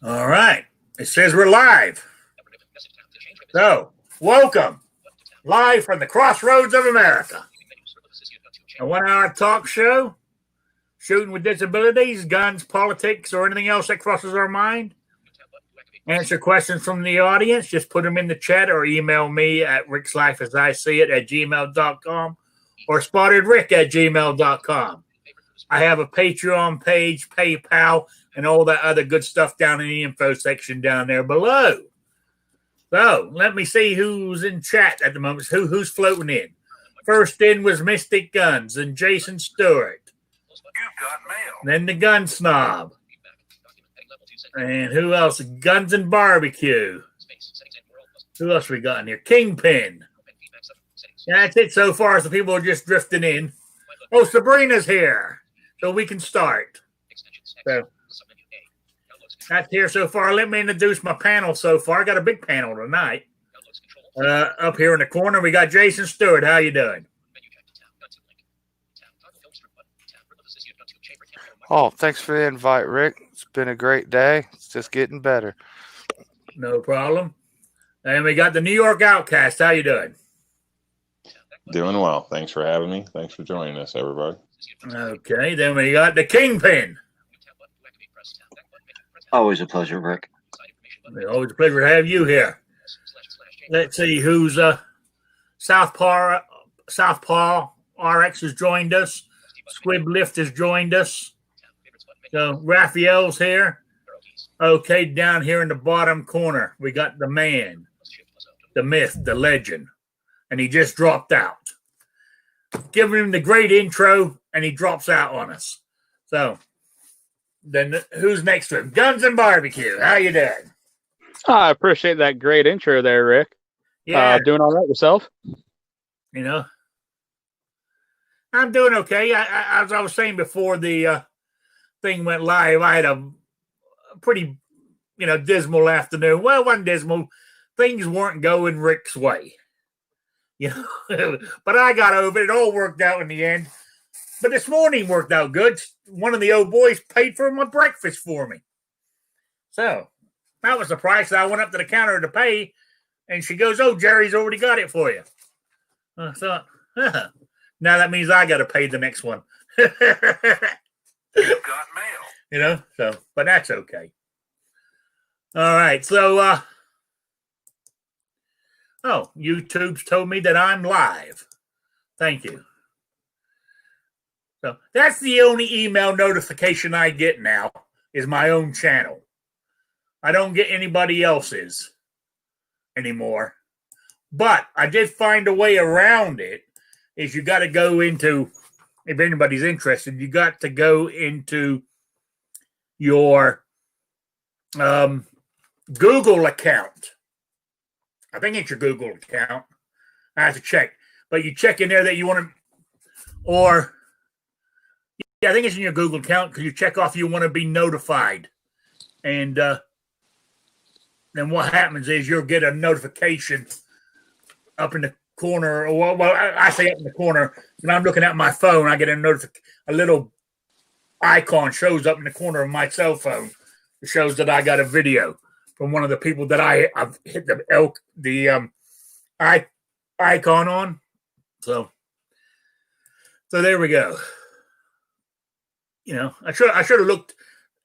All right. It says we're live. So, welcome. Live from the crossroads of America. A 1 hour talk show, shooting with disabilities, guns, politics, or anything else that crosses our mind. Answer questions from the audience. Just put them in the chat or email me at rickslifeasiseeit@gmail.com or spottedrick@gmail.com. I have a Patreon page, PayPal, and all that other good stuff down in the info section down there below. So let me see who's in chat at the moment. Who's floating in. First in was Mystic Guns and Jason Stewart. You've got mail. Then the Gun Snob. And who else? Guns and Barbecue. Who else we got in here? Kingpin. That's it so far. So people are just drifting in. Oh, Sabrina's here. So we can start. So that's here so far. Let me introduce my panel so far. I got a big panel tonight. Up here in the corner, we got Jason Stewart. How you doing? Oh, thanks for the invite, Rick. It's been a great day. It's just getting better. No problem. And we got the New York Outcast. How you doing? Doing well. Thanks for having me. Thanks for joining us, everybody. Okay, then we got the Kingpin. Always a pleasure, Rick. Always a pleasure to have you here. Let's see who's Southpaw RX has joined us. Squib Lift has joined us. So Raphael's here. Okay, down here in the bottom corner, we got the man, the myth, the legend, and he just dropped out. Giving him the great intro, and he drops out on us. So then who's next to him? Guns and Barbecue. How you doing? I appreciate that great intro there, Rick. Yeah. Doing all right yourself? You know, I'm doing okay. As I was saying before the thing went live, I had a pretty, dismal afternoon. Well, it wasn't dismal. Things weren't going Rick's way. But I got over it. It all worked out in the end. But this morning worked out good. One of the old boys paid for my breakfast for me. So that was the price. I went up to the counter to pay, and she goes, "Oh, Jerry's already got it for you." I thought, now that means I got to pay the next one. You've got mail. But that's okay. All right. So, YouTube's told me that I'm live. Thank you. So that's the only email notification I get now is my own channel. I don't get anybody else's anymore. But I did find a way around it. Is you got to go into, if anybody's interested, you got to go into your Google account. I think it's your Google account. I have to check. But you check in there that you want to, or, yeah, I think it's in your Google account because you check off you want to be notified. And then what happens is you'll get a notification up in the corner. Well, I say up in the corner. When I'm looking at my phone, I get a little icon shows up in the corner of my cell phone. It shows that I got a video from one of the people that I've hit the icon on. So there we go. I should have looked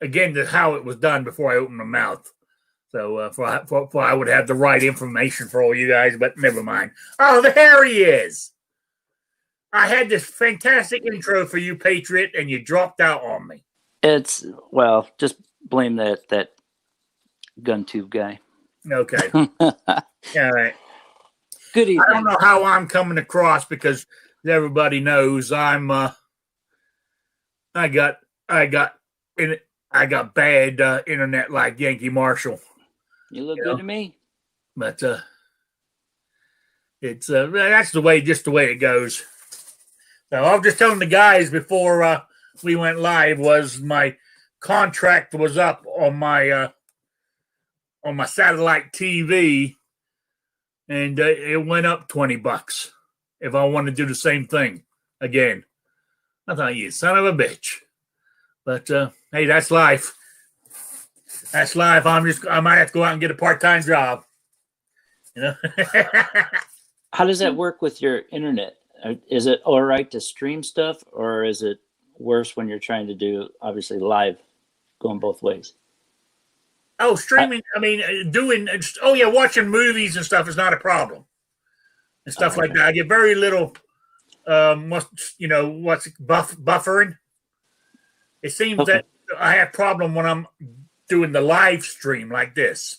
again at how it was done before I opened my mouth. So for I would have the right information for all you guys, but never mind. Oh, there he is. I had this fantastic intro for you, Patriot, and you dropped out on me. Just blame that gun tube guy. Okay. All right. Good evening. I don't know how I'm coming across because everybody knows I'm I got bad internet like Yankee Marshall. You look good to me. But it's that's the way it goes. So I was just telling the guys before we went live was my contract was up on my satellite TV, and it went up $20 if I want to do the same thing again. I thought, you son of a bitch. But hey, that's life. That's life. I might have to go out and get a part-time job. You know. How does that work with your internet? Is it all right to stream stuff, or is it worse when you're trying to do obviously live, going both ways? Oh, streaming. I mean, watching movies and stuff is not a problem, and stuff like that. I get very little. Buffering. It seems that I have problem when I'm doing the live stream like this.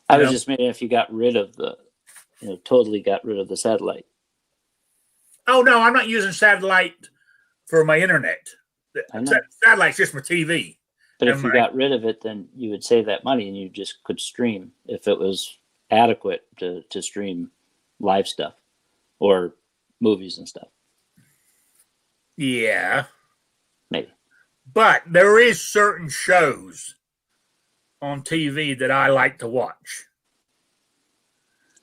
I was just meaning if you got rid of totally got rid of the satellite. Oh no, I'm not using satellite for my internet. Satellite's just my TV. But if you got rid of it, then you would save that money and you just could stream if it was adequate to stream live stuff or movies and stuff. Yeah. Maybe. But there is certain shows on TV that I like to watch.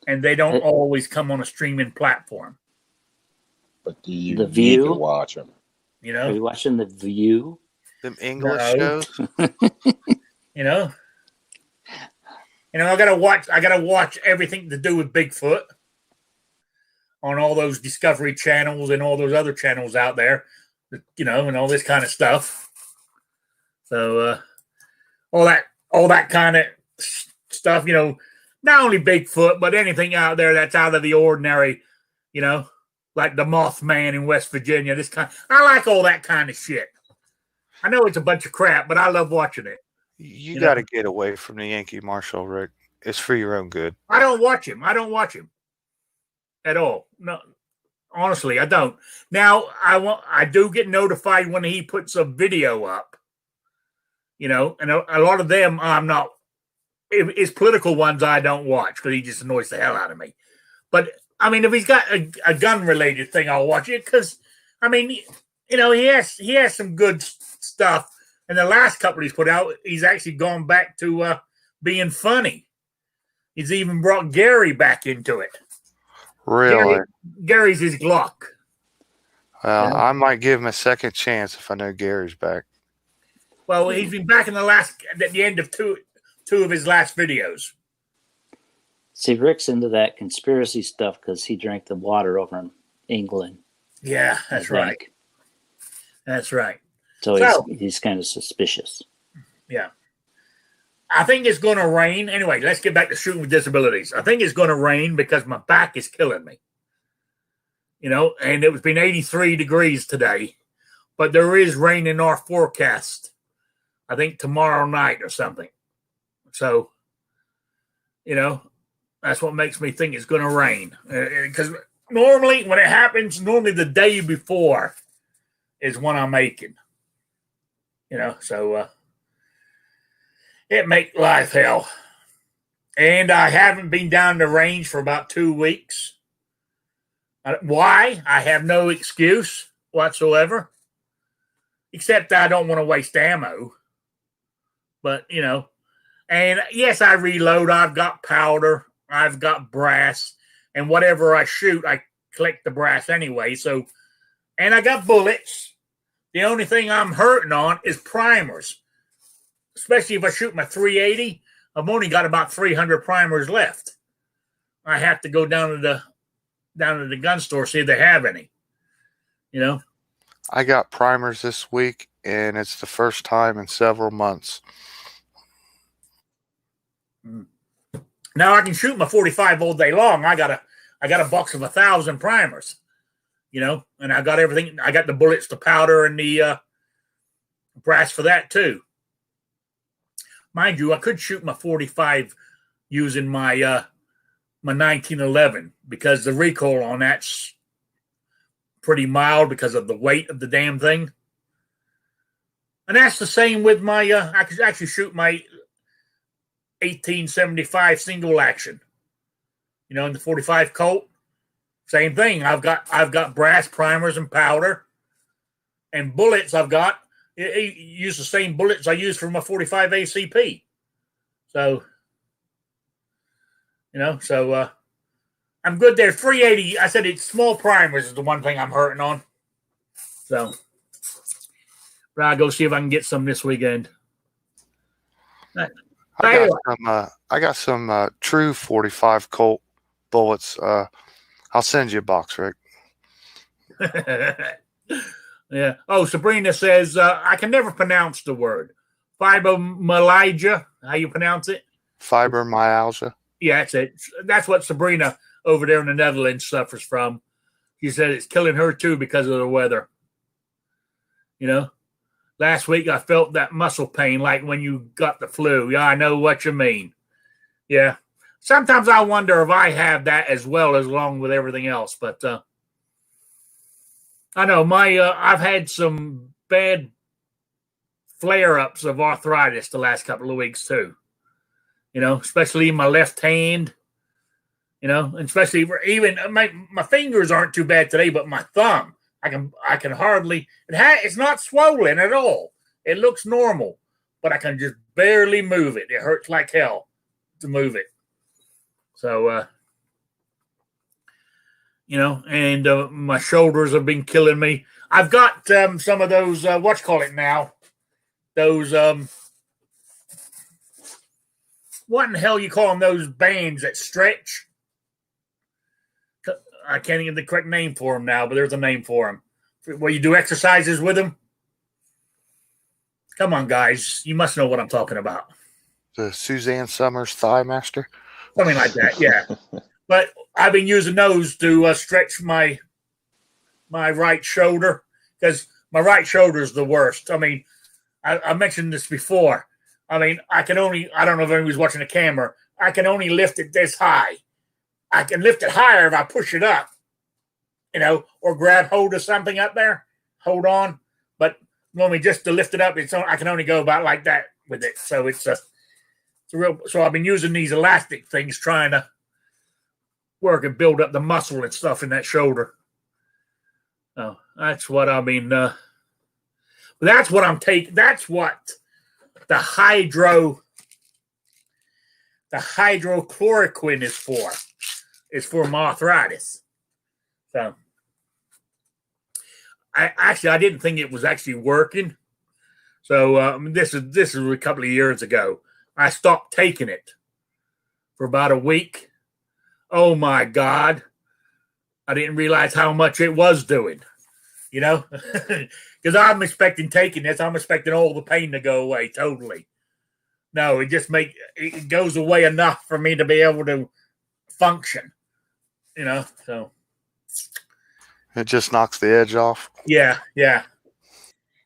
And they don't always come on a streaming platform. But do you The need View? to watch them? You know? Are you watching The View? Them English shows. You know? I gotta watch everything to do with Bigfoot on all those Discovery channels and all those other channels out there, and all this kind of stuff. So all that kind of stuff, not only Bigfoot, but anything out there that's out of the ordinary, like the Mothman in West Virginia. I like all that kind of shit. I know it's a bunch of crap, but I love watching it. You got to get away from the Yankee Marshal, Rick. It's for your own good. I don't watch him at all. No, honestly, I don't. Now, I do get notified when he puts a video up, and a lot of them I'm not. It's political ones I don't watch because he just annoys the hell out of me. But I mean, if he's got a gun related thing, I'll watch it because he has some good stuff. And the last couple he's put out, he's actually gone back to being funny. He's even brought Gary back into it. Really? Gary's his Glock. Well, I might give him a second chance if I know Gary's back. Well, he's been back at the end of two of his last videos. See, Rick's into that conspiracy stuff because he drank the water over in England. Yeah, that's right. That's right. So he's kind of suspicious. Yeah. I think it's going to rain. Anyway, let's get back to shooting with disabilities. I think it's going to rain because my back is killing me. And it was been 83 degrees today. But there is rain in our forecast. I think tomorrow night or something. So, that's what makes me think it's going to rain. Because normally when it happens, the day before is when I'm aching. So it make life hell. And I haven't been down the range for about 2 weeks. Why? I have no excuse whatsoever. Except that I don't want to waste ammo. But, and yes, I reload. I've got powder. I've got brass. And whatever I shoot, I collect the brass anyway. So, and I got bullets. The only thing I'm hurting on is primers. Especially if I shoot my 380, I've only got about 300 primers left. I have to go down to the gun store, see if they have any. I got primers this week, and it's the first time in several months. Now I can shoot my 45 all day long. I got a box of 1,000 primers, and I got everything. I got the bullets, the powder, and the brass for that too. Mind you, I could shoot my 45 using my 1911 because the recoil on that's pretty mild because of the weight of the damn thing. And that's the same with my. I could actually shoot my 1875 single action. In the 45 Colt, same thing. I've got brass primers and powder, and bullets. I've got. Use the same bullets I use for my 45 ACP. So, I'm good there. 380, I said it's small primers is the one thing I'm hurting on. So, but I'll go see if I can get some this weekend. I got some true 45 Colt bullets. I'll send you a box, Rick. Yeah. Oh, Sabrina says I can never pronounce the word fibromyalgia. How you pronounce it? Fibromyalgia. Yeah, that's it. That's what Sabrina over there in the Netherlands suffers from. She said it's killing her too because of the weather. You know, last week I felt that muscle pain like when you got the flu. Yeah, I know what you mean. Yeah. Sometimes I wonder if I have that as well as along with everything else. But I know I've had some bad flare-ups of arthritis the last couple of weeks too. You know, especially in my left hand. You know, and especially even my fingers aren't too bad today, but my thumb, I can hardly. It's not swollen at all. It looks normal, but I can just barely move it. It hurts like hell to move it. So, you know, and my shoulders have been killing me. I've got some of those now. Those what in the hell you call them? Those bands that stretch. I can't even get the correct name for them now, but there's a name for them. Where you do exercises with them. Come on, guys. You must know what I'm talking about. The Suzanne Summers Thigh Master? Something like that, yeah. But I've been using those to stretch my right shoulder because my right shoulder is the worst. I mean, I mentioned this before. I mean, I don't know if anybody's watching the camera. I can only lift it this high. I can lift it higher if I push it up, you know, or grab hold of something up there, hold on. But normally just to lift it up, I can only go about like that with it. So it's a real. So I've been using these elastic things trying to work and build up the muscle and stuff in that shoulder. Oh, that's what I mean. That's what I'm taking. That's what the hydrochloroquine is for. It's for my arthritis. So I didn't think it was actually working. So this is a couple of years ago. I stopped taking it for about a week. Oh my God. I didn't realize how much it was doing, you know, because I'm expecting taking this. I'm expecting all the pain to go away totally. No, it goes away enough for me to be able to function, you know, so. It just knocks the edge off. Yeah.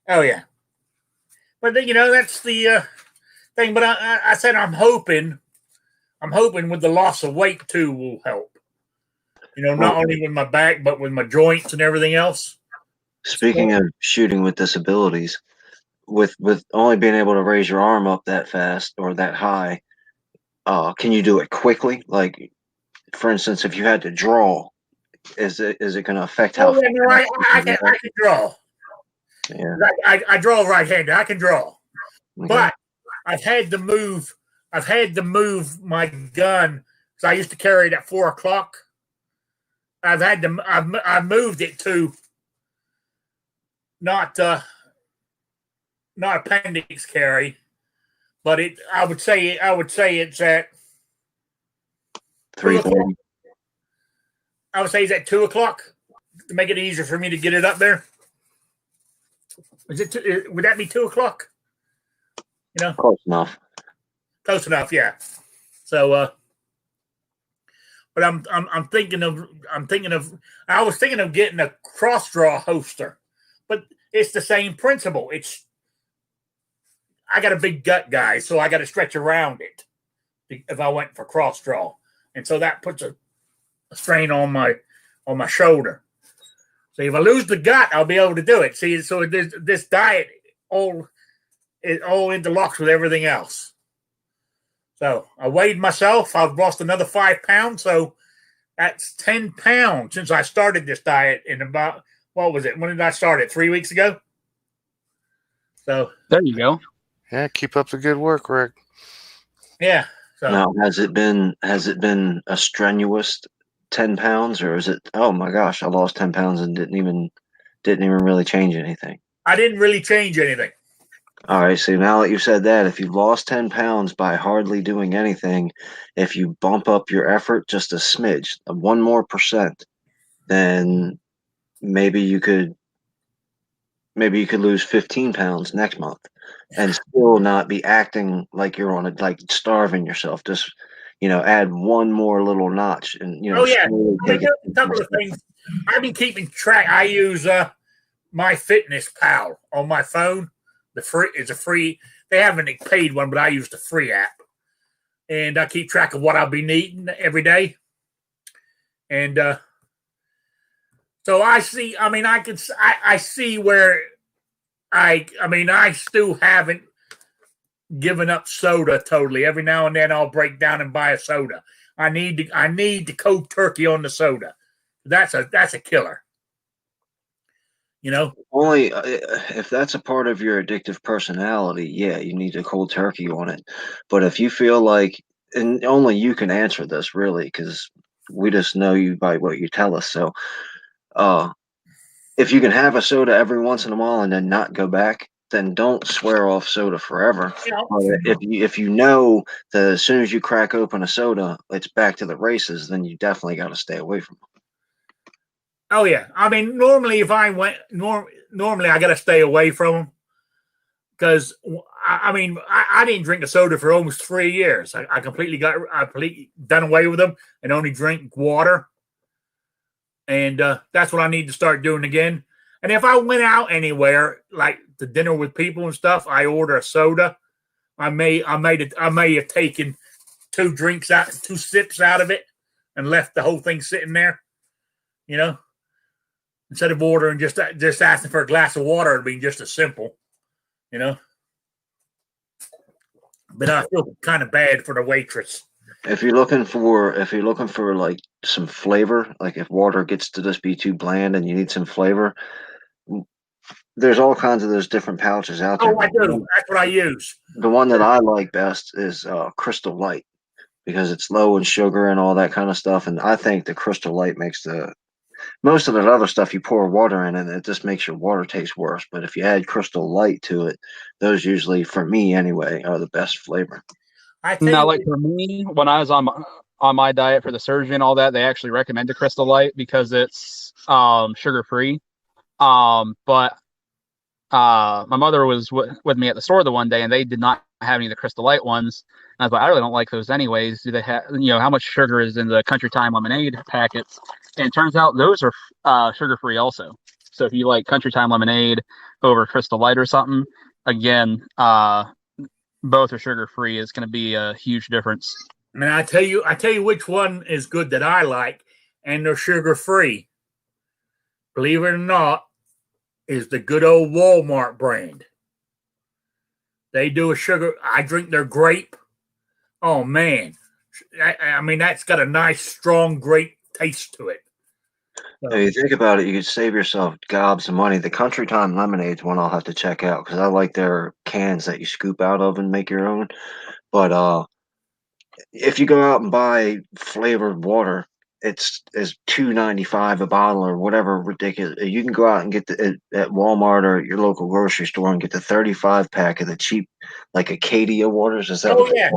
Oh, yeah. But, you know, that's the thing. But I said I'm hoping with the loss of weight, too, will help. You know, not only with my back, but with my joints and everything else. Speaking of shooting with disabilities, with only being able to raise your arm up that fast or that high, can you do it quickly? Like, for instance, if you had to draw, is it going to affect how? I can draw. Yeah, I draw right-handed. I can draw, okay. but I've had to move my gun because I used to carry it at 4 o'clock. I've moved it to not appendix carry, but I would say it's at 3:30. I would say it's at 2 o'clock to make it easier for me to get it up there. Would that be 2 o'clock? You know, Close enough. Close enough, yeah. So, but I was thinking of getting a cross draw holster, but it's the same principle. I got a big gut, guys, so I got to stretch around it if I went for cross draw, and so that puts a strain on my shoulder. So if I lose the gut, I'll be able to do it. See, so this diet all interlocks with everything else. So I weighed myself. I've lost another 5 pounds. So that's 10 pounds since I started this diet in about, what was it? When did I start it? 3 weeks ago? So there you go. Yeah, keep up the good work, Rick. Yeah. So Now, has it been a strenuous 10 pounds, or is it, oh my gosh, I lost 10 pounds and didn't even really change anything? I didn't really change anything. All right, so now that you've said that, if you lost 10 pounds by hardly doing anything, if you bump up your effort just a smidge, one more percent, then maybe you could lose 15 pounds next month and still not be acting like you're on it, like starving yourself. Just, add one more little notch and, Oh yeah, slowly I mean, take it. there's a couple of things. I've been keeping track. I use My Fitness Pal on my phone. It's a free. They haven't a paid one, but I use the free app, and I keep track of what I'll be eating every day. And so I see. I mean, I see where I still haven't given up soda totally. Every now and then I'll break down and buy a soda. I need to cold turkey on the soda. That's a killer. Only if that's a part of your addictive personality, yeah, you need to cold turkey on it. But if you feel like, and only you can answer this really, because we just know you by what you tell us. So, uh, if you can have a soda every once in a while and then not go back, then don't swear off soda forever. But if you know that as soon as you crack open a soda, it's back to the races, then you definitely got to stay away from it. Oh yeah, I mean, normally if I went, normally I got to stay away from them because I didn't drink a soda for almost 3 years. I completely done away with them and only drink water, and that's what I need to start doing again. And if I went out anywhere, like to dinner with people and stuff, I order a soda. I may have taken 2 sips out of it, and left the whole thing sitting there. Instead of ordering just asking for a glass of water, it'd be just as simple, But I feel kind of bad for the waitress. If you're looking for like some flavor, like if water gets to just be too bland and you need some flavor, there's all kinds of those different pouches out there. Oh, I do. That's what I use. The one that I like best is Crystal Light because it's low in sugar and all that kind of stuff. And I think the Crystal Light makes most of that other stuff you pour water in and it just makes your water taste worse. But if you add Crystal Light to it, those usually, for me anyway, are the best flavor. Now, like for me, when I was on my diet for the surgery and all that, they actually recommended Crystal Light because it's sugar free. But my mother was with me at the store the one day, and they did not have any of the Crystal Light ones. And I was like, I really don't like those anyways. Do they have, how much sugar is in the Country Time lemonade packets? And it turns out those are sugar free also. So if you like Country Time lemonade over Crystal Light or something, again, both are sugar free. It's going to be a huge difference. I mean, I tell you which one is good that I like, and they're sugar free. Believe it or not, is the good old Walmart brand. They do a sugar. I drink their grape. Oh man, I mean that's got a nice strong grape taste to it. So, if you think about it, you could save yourself gobs of money. The Country Time lemonade's one I'll have to check out because I like their cans that you scoop out of and make your own. But if you go out and buy flavored water, it's $2.95 a bottle or whatever ridiculous. You can go out and get it at Walmart or your local grocery store and get the 35 pack of the cheap, like Acadia waters. Is that? Oh yeah.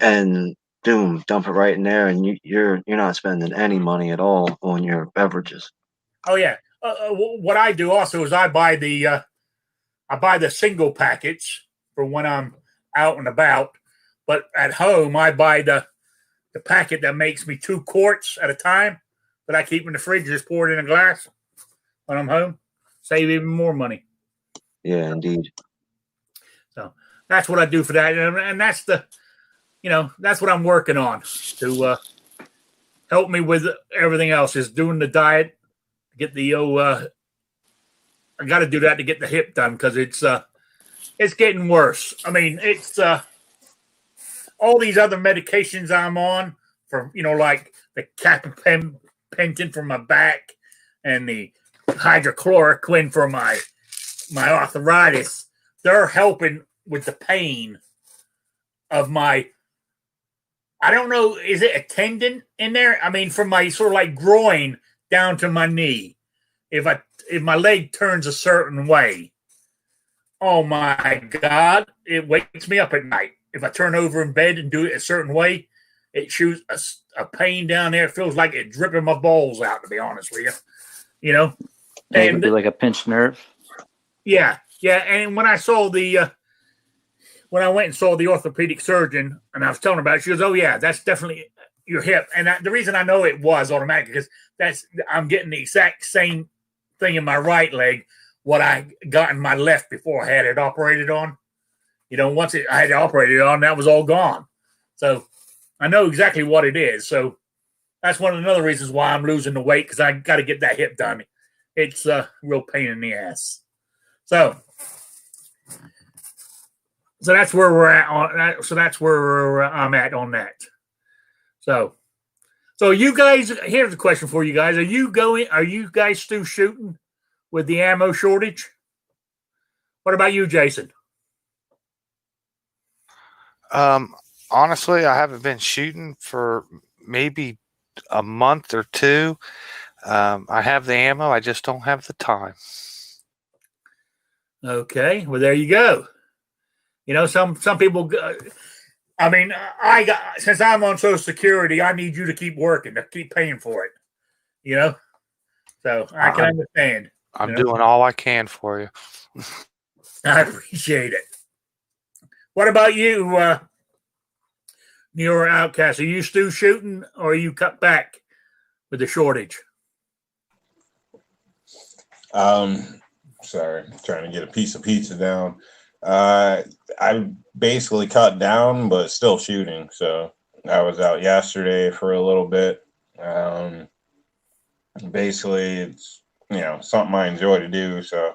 And dump it right in there, and you're not spending any money at all on your beverages. Oh yeah. What I do also is I buy the single packets for when I'm out and about. But at home, I buy the packet that makes me 2 quarts at a time that I keep in the fridge. Just pour it in a glass when I'm home. Save even more money. Yeah, indeed. So that's what I do for that, and that's that's what I'm working on to help me with everything else. Is doing the diet, get the I got to do that to get the hip done because it's getting worse. I mean, it's all these other medications I'm on for, like the gabapentin for my back and the hydrochloroquine for my arthritis. They're helping with the pain of my, I don't know, is it a tendon in there? I mean, from my sort of like groin down to my knee. If my leg turns a certain way, Oh my God, it wakes me up at night. If I turn over in bed and do it a certain way, it shoots a pain down there. It feels like it's dripping my balls out, to be honest with you. You know, Yeah, it could and be like a pinched nerve. yeah, yeah. And when I saw when I went and saw the orthopedic surgeon, and I was telling her about it, she goes, "Oh yeah, that's definitely your hip." And the reason I know it was automatic because I'm getting the exact same thing in my right leg what I got in my left before I had it operated on. You know, once I had it operated on, that was all gone. So I know exactly what it is. So that's one of the other reasons why I'm losing the weight because I got to get that hip done. It's a real pain in the ass. So that's where we're at on that. So that's where I'm at on that. So you guys, here's a question for you guys: Are you guys still shooting with the ammo shortage? What about you, Jason? Honestly, I haven't been shooting for maybe a month or two. I have the ammo, I just don't have the time. Okay, well there you go. You know, some people. I mean, since I'm on Social Security, I need you to keep working, to keep paying for it. You know, so I can understand. I'm doing all I can for you. I appreciate it. What about you, New York Outcast? Are you still shooting, or are you cut back with the shortage? Sorry, trying to get a piece of pizza down. I basically cut down, but still shooting. So I was out yesterday for a little bit. Basically, it's something I enjoy to do. So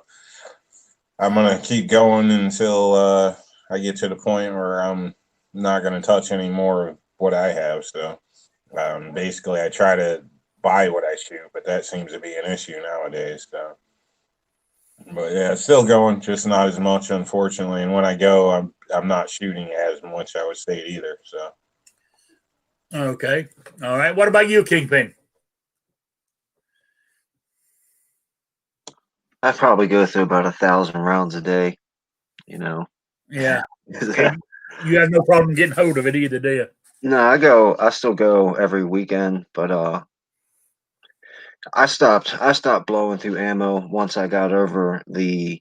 I'm gonna keep going until I get to the point where I'm not gonna touch any more of what I have. So basically, I try to buy what I shoot, but that seems to be an issue nowadays. So. But yeah, it's still going, just not as much, unfortunately. And when I go, I'm not shooting as much, I would say, either. So okay, all right. What about you, Kingpin? I probably go through about 1,000 rounds a day. You know. Yeah. Okay. You have no problem getting hold of it either, do you? No, I still go every weekend, but I stopped blowing through ammo once I got over the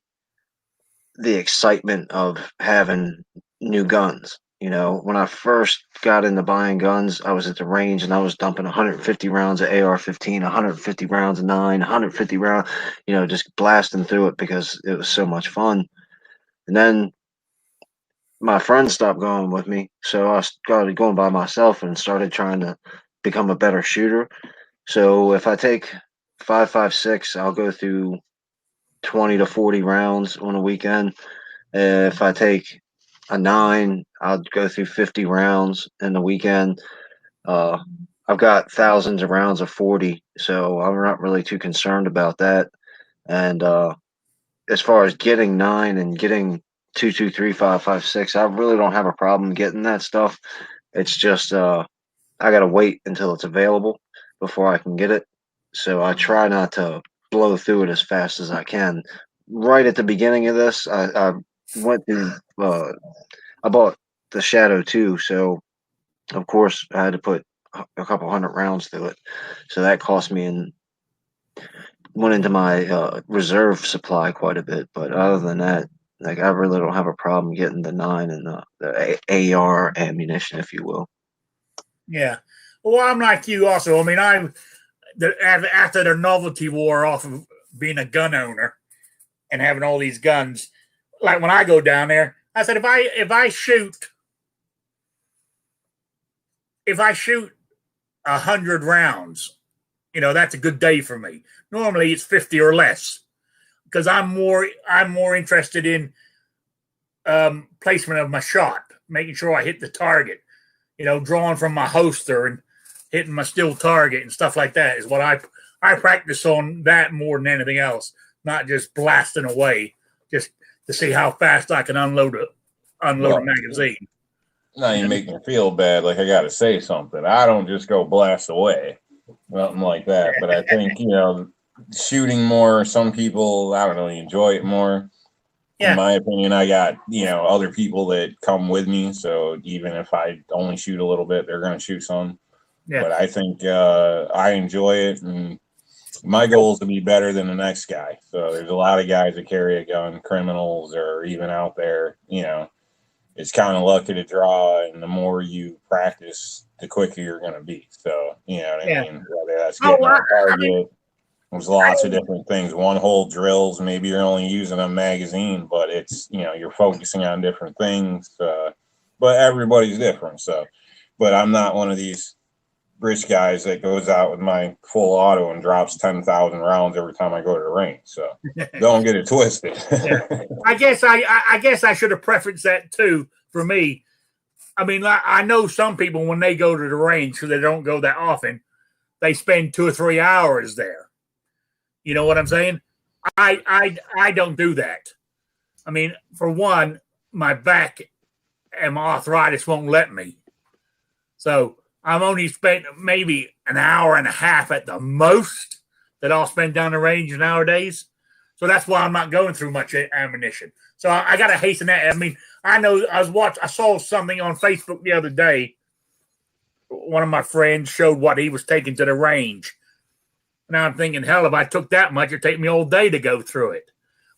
excitement of having new guns. You know, when I first got into buying guns, I was at the range and I was dumping 150 rounds of AR-15, 150 rounds of 9, 150 rounds, just blasting through it because it was so much fun. And then my friends stopped going with me, so I started going by myself and started trying to become a better shooter. So if I take 5.56, I'll go through 20 to 40 rounds on a weekend. If I take a 9, I'll go through 50 rounds in the weekend. I've got thousands of rounds of 40, so I'm not really too concerned about that. And as far as getting 9 and getting 2, 2, 3, 5, 5, 6, I really don't have a problem getting that stuff. It's just I gotta wait until it's available before I can get it. So I try not to blow through it as fast as I can. Right at the beginning of this, I went through. I bought the Shadow 2, so of course I had to put a couple hundred rounds through it. So that cost me and went into my reserve supply quite a bit. But other than that, like I really don't have a problem getting the 9 and the AR ammunition, if you will. Yeah. Well, I'm like you also. I mean, after the novelty wore off of being a gun owner and having all these guns, like when I go down there, I said if I shoot 100 rounds, that's a good day for me. Normally it's 50 or less because I'm more interested in placement of my shot, making sure I hit the target, drawing from my holster and hitting my still target and stuff like that is what I practice on that more than anything else, not just blasting away, just to see how fast I can unload a magazine. Now you make me feel bad, like I got to say something. I don't just go blast away, nothing like that. But I think shooting more. Some people, I don't know, enjoy it more. Yeah. In my opinion, I got, other people that come with me. So even if I only shoot a little bit, they're going to shoot some. Yeah. But I think I enjoy it. And my goal is to be better than the next guy. So there's a lot of guys that carry a gun, criminals, or even out there, it's kind of lucky to draw. And the more you practice, the quicker you're going to be. So, you know what I mean? Whether that's getting on target. There's lots of different things. One hole drills, maybe you're only using a magazine, but it's, you're focusing on different things. But everybody's different. So, but I'm not one of these rich guys that goes out with my full auto and drops 10,000 rounds every time I go to the range. So don't get it twisted. I guess I should have preferenced that too for me. I mean, I know some people when they go to the range, because they don't go that often, they spend 2 or 3 hours there. You know what I'm saying? I don't do that. I mean, for one, my back and my arthritis won't let me. So I'm only spent maybe an hour and a half at the most that I'll spend down the range nowadays. So that's why I'm not going through much ammunition. So I got to hasten that. I mean, I know I saw something on Facebook the other day. One of my friends showed what he was taking to the range. Now I'm thinking, hell, if I took that much, it'd take me all day to go through it.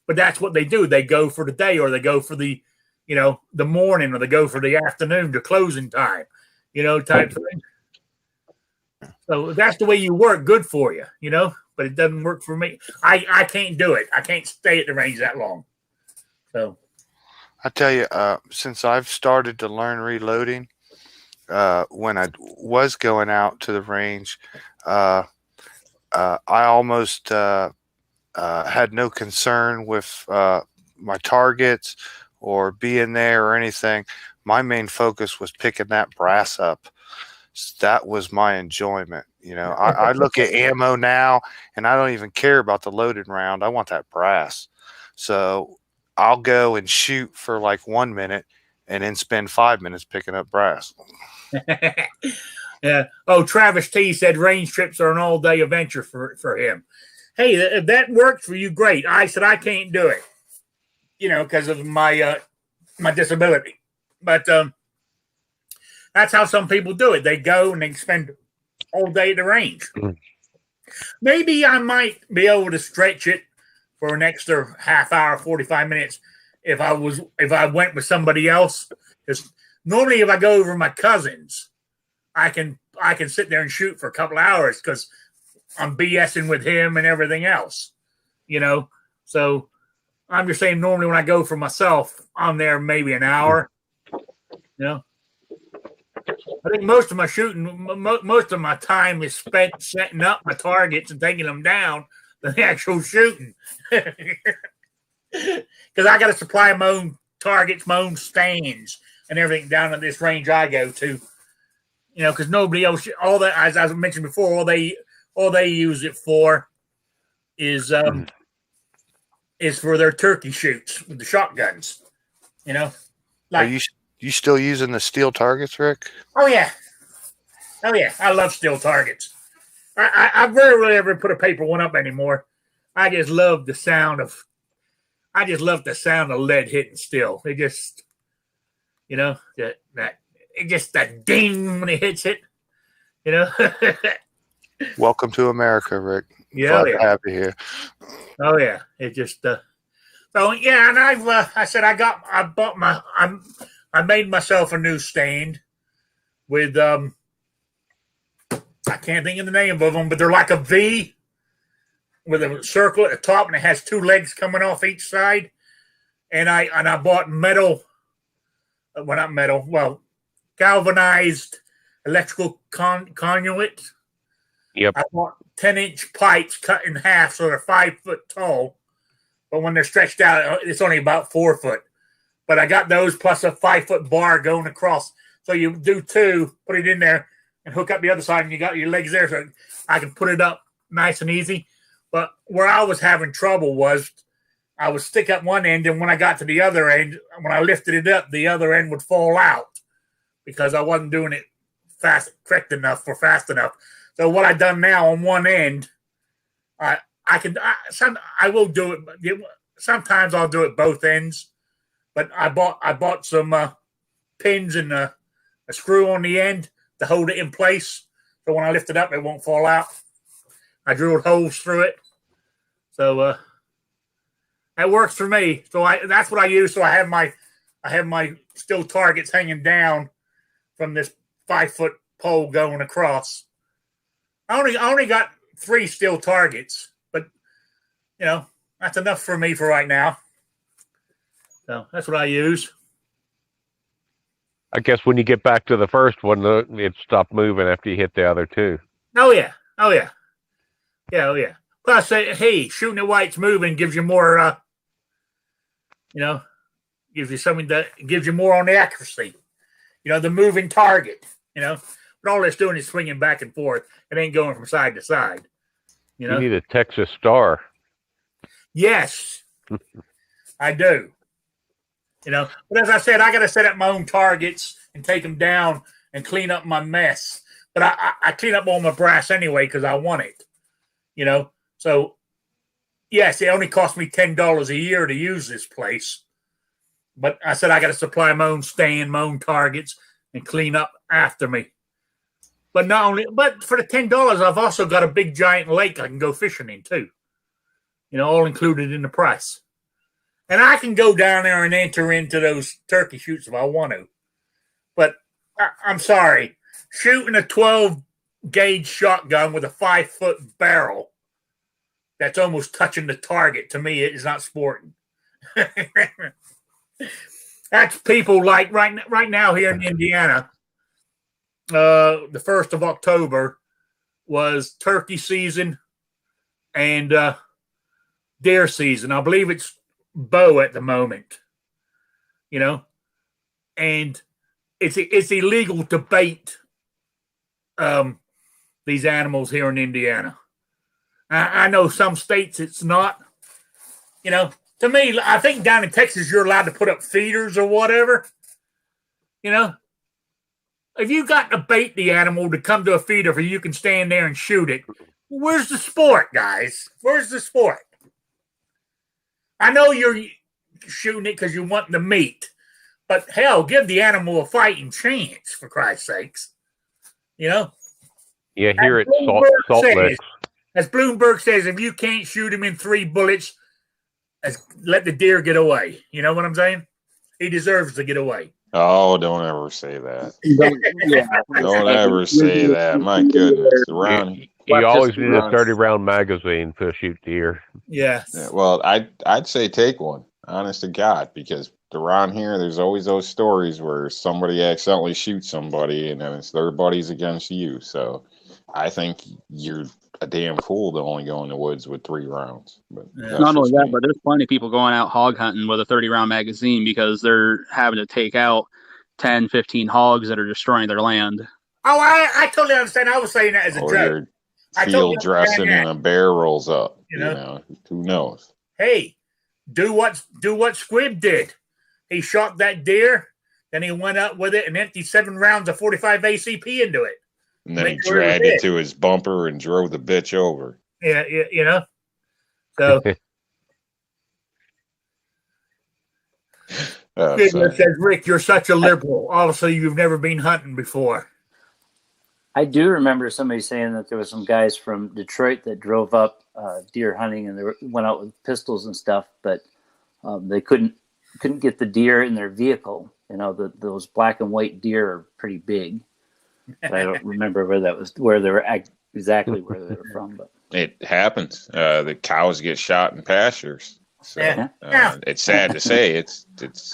But that's what they do. They go for the day, or they go for the, the morning, or they go for the afternoon, the closing time, type thing. So that's the way you work. Good for you, but it doesn't work for me. I can't do it. I can't stay at the range that long. So I tell you, since I've started to learn reloading, when I was going out to the range, I almost had no concern with my targets or being there or anything. My main focus was picking that brass up. That was my enjoyment. I look at ammo now, and I don't even care about the loaded round. I want that brass. So I'll go and shoot for like 1 minute and then spend 5 minutes picking up brass. Yeah. Oh, Travis T said range trips are an all-day adventure for him. Hey, if that works for you, great. I said I can't do it, because of my my disability. But that's how some people do it. They go and they spend all day at the range. Maybe I might be able to stretch it for an extra half hour, 45 minutes if I went with somebody else. Because normally if I go over my cousins, I can sit there and shoot for a couple of hours because I'm BSing with him and everything else, So I'm just saying normally when I go for myself, I'm there maybe an hour, I think most of my shooting, most of my time is spent setting up my targets and taking them down than the actual shooting. Because I got to supply my own targets, my own stands and everything down at this range I go to. Because nobody else, all that, as I mentioned before, all they use it for is for their turkey shoots with the shotguns. Are you still using the steel targets, Rick? Oh yeah, I love steel targets. I rarely ever put a paper one up anymore. I just love the sound of lead hitting steel. It just, that ding when it hits it, Welcome to America, Rick. Yeah, Glad to have you here. Oh yeah, it just. So yeah, and I made myself a new stand with I can't think of the name of them, but they're like a V with a circle at the top, and it has 2 legs coming off each side. And I bought metal. Well, not metal. Well, galvanized electrical conduit. Yep. I bought 10-inch pipes cut in half so they're 5 foot tall. But when they're stretched out, it's only about 4 foot. But I got those plus a 5-foot bar going across. So you do 2, put it in there, and hook up the other side, and you got your legs there. So I can put it up nice and easy. But where I was having trouble was I would stick up one end, and when I got to the other end, when I lifted it up, the other end would fall out because I wasn't doing it fast enough. So what I've done now on one end, I will do it. But sometimes I'll do it both ends, but I bought some pins and a screw on the end to hold it in place, so when I lift it up, it won't fall out. I drilled holes through it, so that works for me. So that's what I use. So I have my steel targets hanging down from this 5-foot pole going across. I only got 3 steel targets, but that's enough for me for right now. So that's what I use. I guess when you get back to the first one, it stopped moving after you hit the other 2. Oh yeah. Plus, hey, shooting at whites moving gives you more. Gives you something that gives you more on the accuracy. The moving target. But all it's doing is swinging back and forth. It ain't going from side to side. You need a Texas Star. Yes, I do. But as I said, I got to set up my own targets and take them down and clean up my mess. But I clean up all my brass anyway because I want it. So yes, it only cost me $10 a year to use this place. But I said I got to supply my own stand, my own targets, and clean up after me. But for the $10, I've also got a big giant lake I can go fishing in too. All included in the price. And I can go down there and enter into those turkey shoots if I want to. But I'm sorry, shooting a 12-gauge shotgun with a 5-foot barrel that's almost touching the target, to me, it is not sporting. That's people like right now here in Indiana. The 1st of October was turkey season and deer season. I believe it's bow at the moment, and it's illegal to bait these animals here in Indiana. I know some states it's not. To me, I think down in Texas you're allowed to put up feeders or whatever. If you got to bait the animal to come to a feeder where you can stand there and shoot it, where's the sport, guys? Where's the sport? I know you're shooting it because you want the meat, but hell, give the animal a fighting chance, for Christ's sakes. Yeah, here at Salt Licks. As Bloomberg says, if you can't shoot him in 3 bullets, let the deer get away. You know what I'm saying? He deserves to get away. Oh, don't ever say that. Yeah. Don't ever say that. My goodness. You always need a 30-round magazine to shoot deer. Yes. Yeah, well, I'd say take one, honest to God, because around here, there's always those stories where somebody accidentally shoots somebody and then it's their buddies against you. So I think you're a damn fool to only go in the woods with 3 rounds. But not only that, but there's plenty of people going out hog hunting with a 30-round magazine because they're having to take out 10, 15 hogs that are destroying their land. Oh, I totally understand. I was saying that as a joke. Field dressing and a bear rolls up. Who knows? Hey, do what Squib did. He shot that deer, then he went up with it and emptied 7 rounds of 45 ACP into it. And then he dragged it to his bumper and drove the bitch over. Yeah, So says, Rick, you're such a liberal. Also, you've never been hunting before. I do remember somebody saying that there was some guys from Detroit that drove up deer hunting and they went out with pistols and stuff, but they couldn't get the deer in their vehicle. Those black and white deer are pretty big. But I don't remember where they were exactly where they were from. But it happens. The cows get shot in pastures. So it's sad to say it's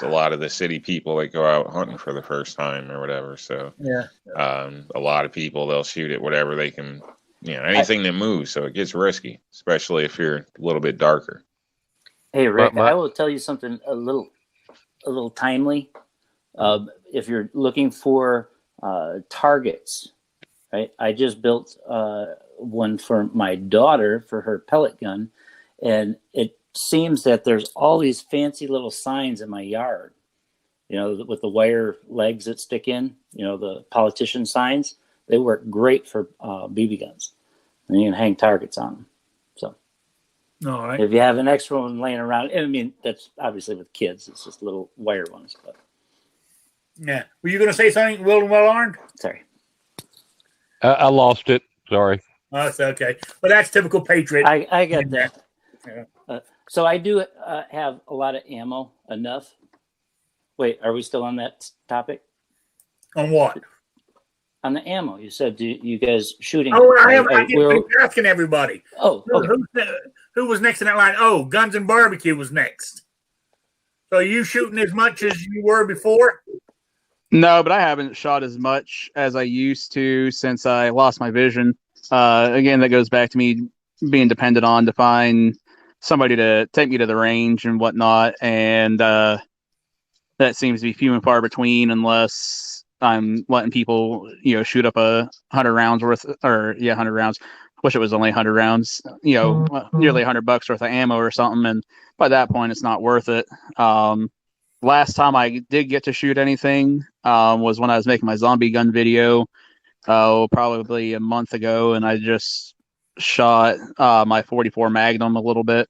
a lot of the city people that go out hunting for the first time or whatever. So a lot of people, they'll shoot at whatever they can, anything that moves. So it gets risky, especially if you're a little bit darker. Hey, Rick, I will tell you something a little timely. If you're looking for targets, right? I just built one for my daughter for her pellet gun, and it seems that there's all these fancy little signs in my yard, with the wire legs that stick in, the politician signs. They work great for BB guns, and you can hang targets on them. So All right. If you have an extra one laying around, I mean, that's obviously with kids. It's just little wire ones. But. Yeah. Were you going to say something, Will and Well Armed? Sorry. I lost it. Sorry. Oh, that's okay. But that's typical Patriot. I get that. Yeah. So I do have a lot of ammo, enough. Wait, are we still on that topic? On what? On the ammo. You said you guys shooting. Oh, I keep asking everybody. Oh, okay. Who was next in that line? Oh, Guns and Barbecue was next. So are you shooting as much as you were before? No, but I haven't shot as much as I used to since I lost my vision. Again, that goes back to me being dependent on to find somebody to take me to the range and whatnot, and that seems to be few and far between unless I'm letting people, shoot up 100 rounds worth, 100 rounds. Wish it was only 100 rounds, nearly $100 worth of ammo or something, and by that point, it's not worth it. Last time I did get to shoot anything was when I was making my zombie gun video, probably a month ago, and I just shot my 44 Magnum a little bit.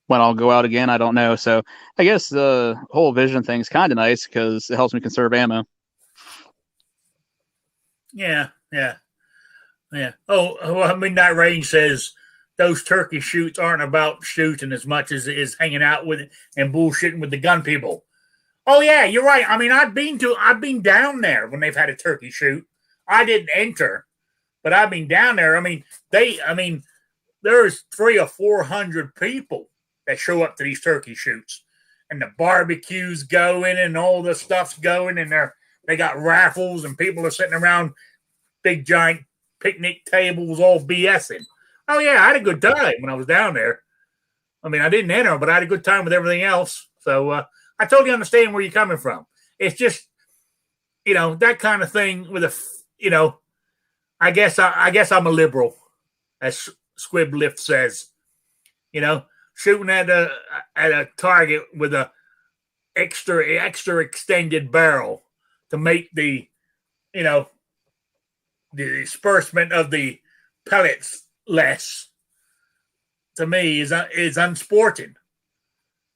When I'll go out again, I don't know. So I guess the whole vision thing is kind of nice because it helps me conserve ammo. Yeah. Oh, Midnight Range says those turkey shoots aren't about shooting as much as it is hanging out with and bullshitting with the gun people. Oh yeah, you're right. I mean, I've been down there when they've had a turkey shoot. I didn't enter, but I've been down there. I mean, there's 300 or 400 people that show up to these turkey shoots, and the barbecue's going and all the stuff's going, and they got raffles and people are sitting around big giant picnic tables all BSing. Oh yeah, I had a good time when I was down there. I mean, I didn't enter, but I had a good time with everything else. So I totally understand where you're coming from. It's just, that kind of thing with I guess I'm a liberal, as Squib Lift says. Shooting at a target with a extra extended barrel to make the disbursement of the pellets less, to me is unsporting.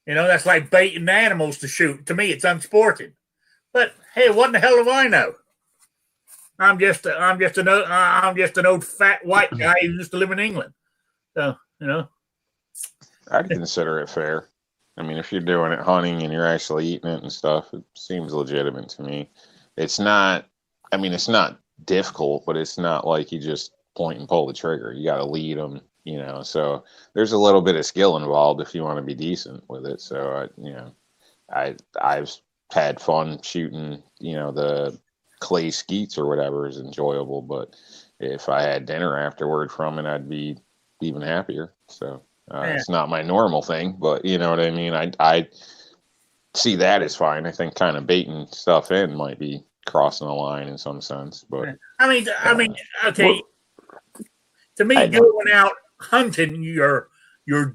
That's like baiting animals to shoot. To me, it's unsporting. But hey, what in the hell do I know? I'm just an old fat white guy who used to live in England. So I'd consider it fair. I mean, if you're doing it hunting and you're actually eating it and stuff, it seems legitimate to me. It's not difficult, but it's not like you just point and pull the trigger. You got to lead them, so there's a little bit of skill involved if you want to be decent with it. So, I've had fun shooting, the clay skeets or whatever is enjoyable, but if I had dinner afterward from it, I'd be even happier. So. It's not my normal thing, but you know what I mean? I see that as fine. I think kind of baiting stuff in might be crossing the line in some sense, but I mean, okay. To me, going out hunting your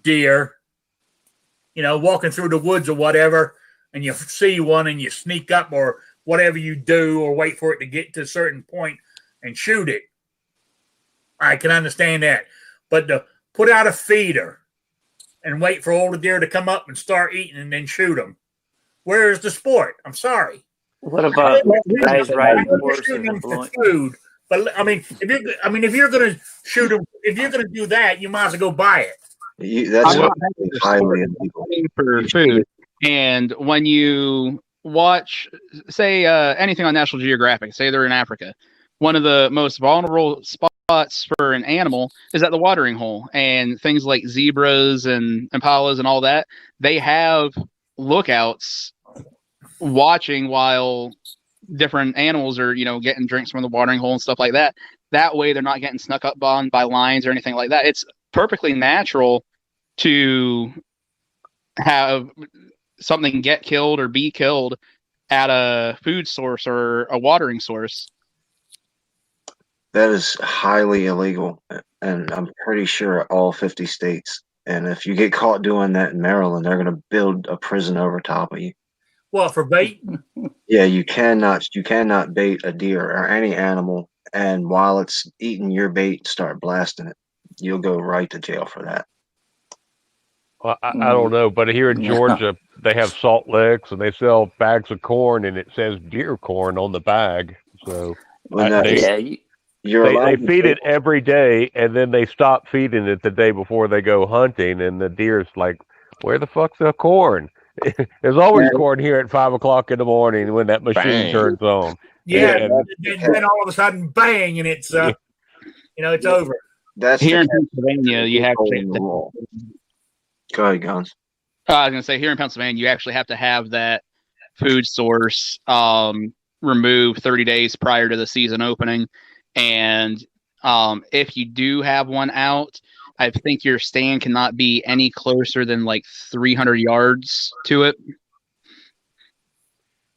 deer, walking through the woods or whatever, and you see one and you sneak up or whatever you do, or wait for it to get to a certain point and shoot it. I can understand that, but to put out a feeder and wait for all the deer to come up and start eating and then shoot them. Where's the sport? I'm sorry. What about guys riding horses them for food? But I mean, if you're going to shoot them, if you're going to do that, you might as well go buy it. That's highly illegal for food. And when you watch, say, anything on National Geographic, say they're in Africa, one of the most vulnerable spots for an animal is at the watering hole, and things like zebras and impalas and all that, they have lookouts watching while different animals are, getting drinks from the watering hole and stuff like that. That way they're not getting snuck up on by lions or anything like that. It's perfectly natural to have something get killed or be killed at a food source or a watering source. That is highly illegal, and I'm pretty sure all 50 states. And if you get caught doing that in Maryland, they're going to build a prison over top of you. Well, for bait? Yeah, you cannot bait a deer or any animal, and while it's eating your bait, start blasting it. you'll go right to jail for that. Well, I don't know, but here in Georgia, they have salt licks and they sell bags of corn, and it says deer corn on the bag. So you're allowed they feed it every day, and then they stop feeding it the day before they go hunting, and the deer's like, "Where the fuck's the corn?" There's always corn here at 5 o'clock in the morning when that machine turns on. Yeah, and then all of a sudden, bang, and it's it's over. That's here in Pennsylvania. You have to. Go ahead, Guns. I was going to say, here in Pennsylvania, you actually have to have that food source removed 30 days prior to the season opening. And if you do have one out, I think your stand cannot be any closer than like 300 yards to it.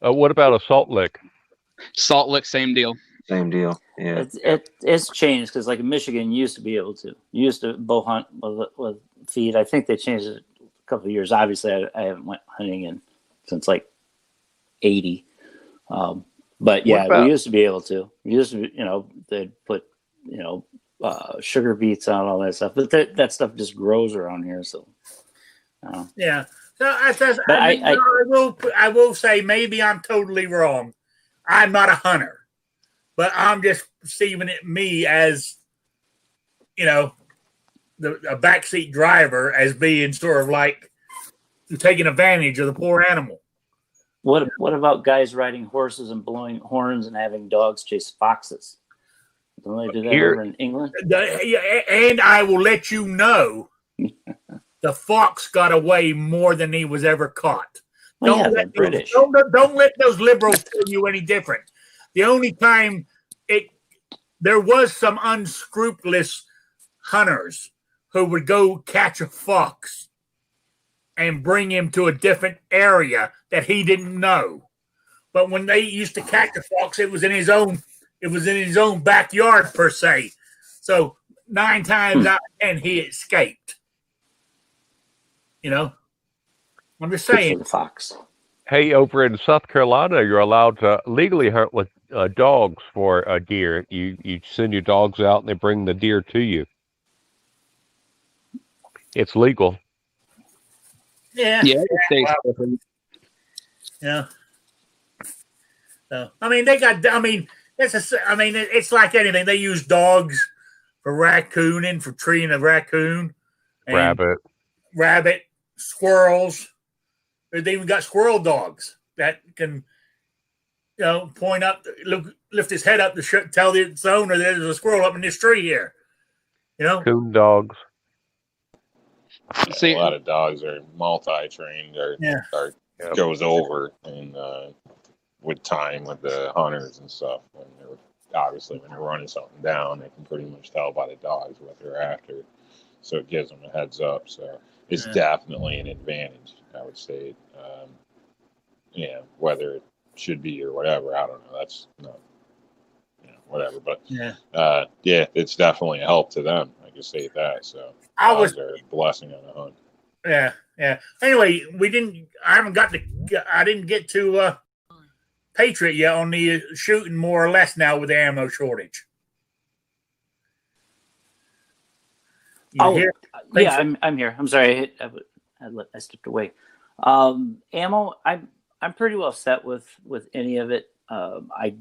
What about a salt lick? Salt lick, same deal. Same deal. Yeah. It's changed because like in Michigan, you used to be able to. You used to bow hunt with feed. I think they changed it a couple of years. Obviously, I haven't went hunting since like 80. But yeah, we used to be able to. We used to, they'd put, sugar beets on all that stuff. But that stuff just grows around here. So, yeah. So I will say maybe I'm totally wrong. I'm not a hunter, but I'm just perceiving me as, a backseat driver as being sort of like taking advantage of the poor animal. What about guys riding horses and blowing horns and having dogs chase foxes? Don't they do that over in England? And I will let you know, the fox got away more than he was ever caught. Well, don't let those liberals tell you any different. The only time there was some unscrupulous hunters who would go catch a fox and bring him to a different area that he didn't know. But when they used to catch a fox, it was in his own backyard per se. So 9 times out of 10 he escaped. I'm just saying. The fox. Hey, over in South Carolina, you're allowed to legally hunt with dogs for a deer. You send your dogs out and they bring the deer to you. It's legal. Yeah. Yeah. Yeah. So it's like anything. They use dogs for raccooning, for treeing a raccoon, and rabbit, squirrels. They even got squirrel dogs that can, point up, lift his head up to tell its owner there's a squirrel up in this tree here. Coon dogs. A lot of dogs are multi-trained or goes over and with time with the hunters and stuff. When they're running something down, they can pretty much tell by the dogs what they're after. So it gives them a heads up. So it's definitely an advantage, I would say. Whether it should be or whatever, I don't know. That's not, whatever. But it's definitely a help to them. I can say that. So dogs are a blessing on a hunt. Yeah, yeah. Anyway, I didn't get to Patriot yet on the shooting more or less now with the ammo shortage. I'm here. I'm sorry, I stepped away. Ammo, I'm pretty well set with any of it. I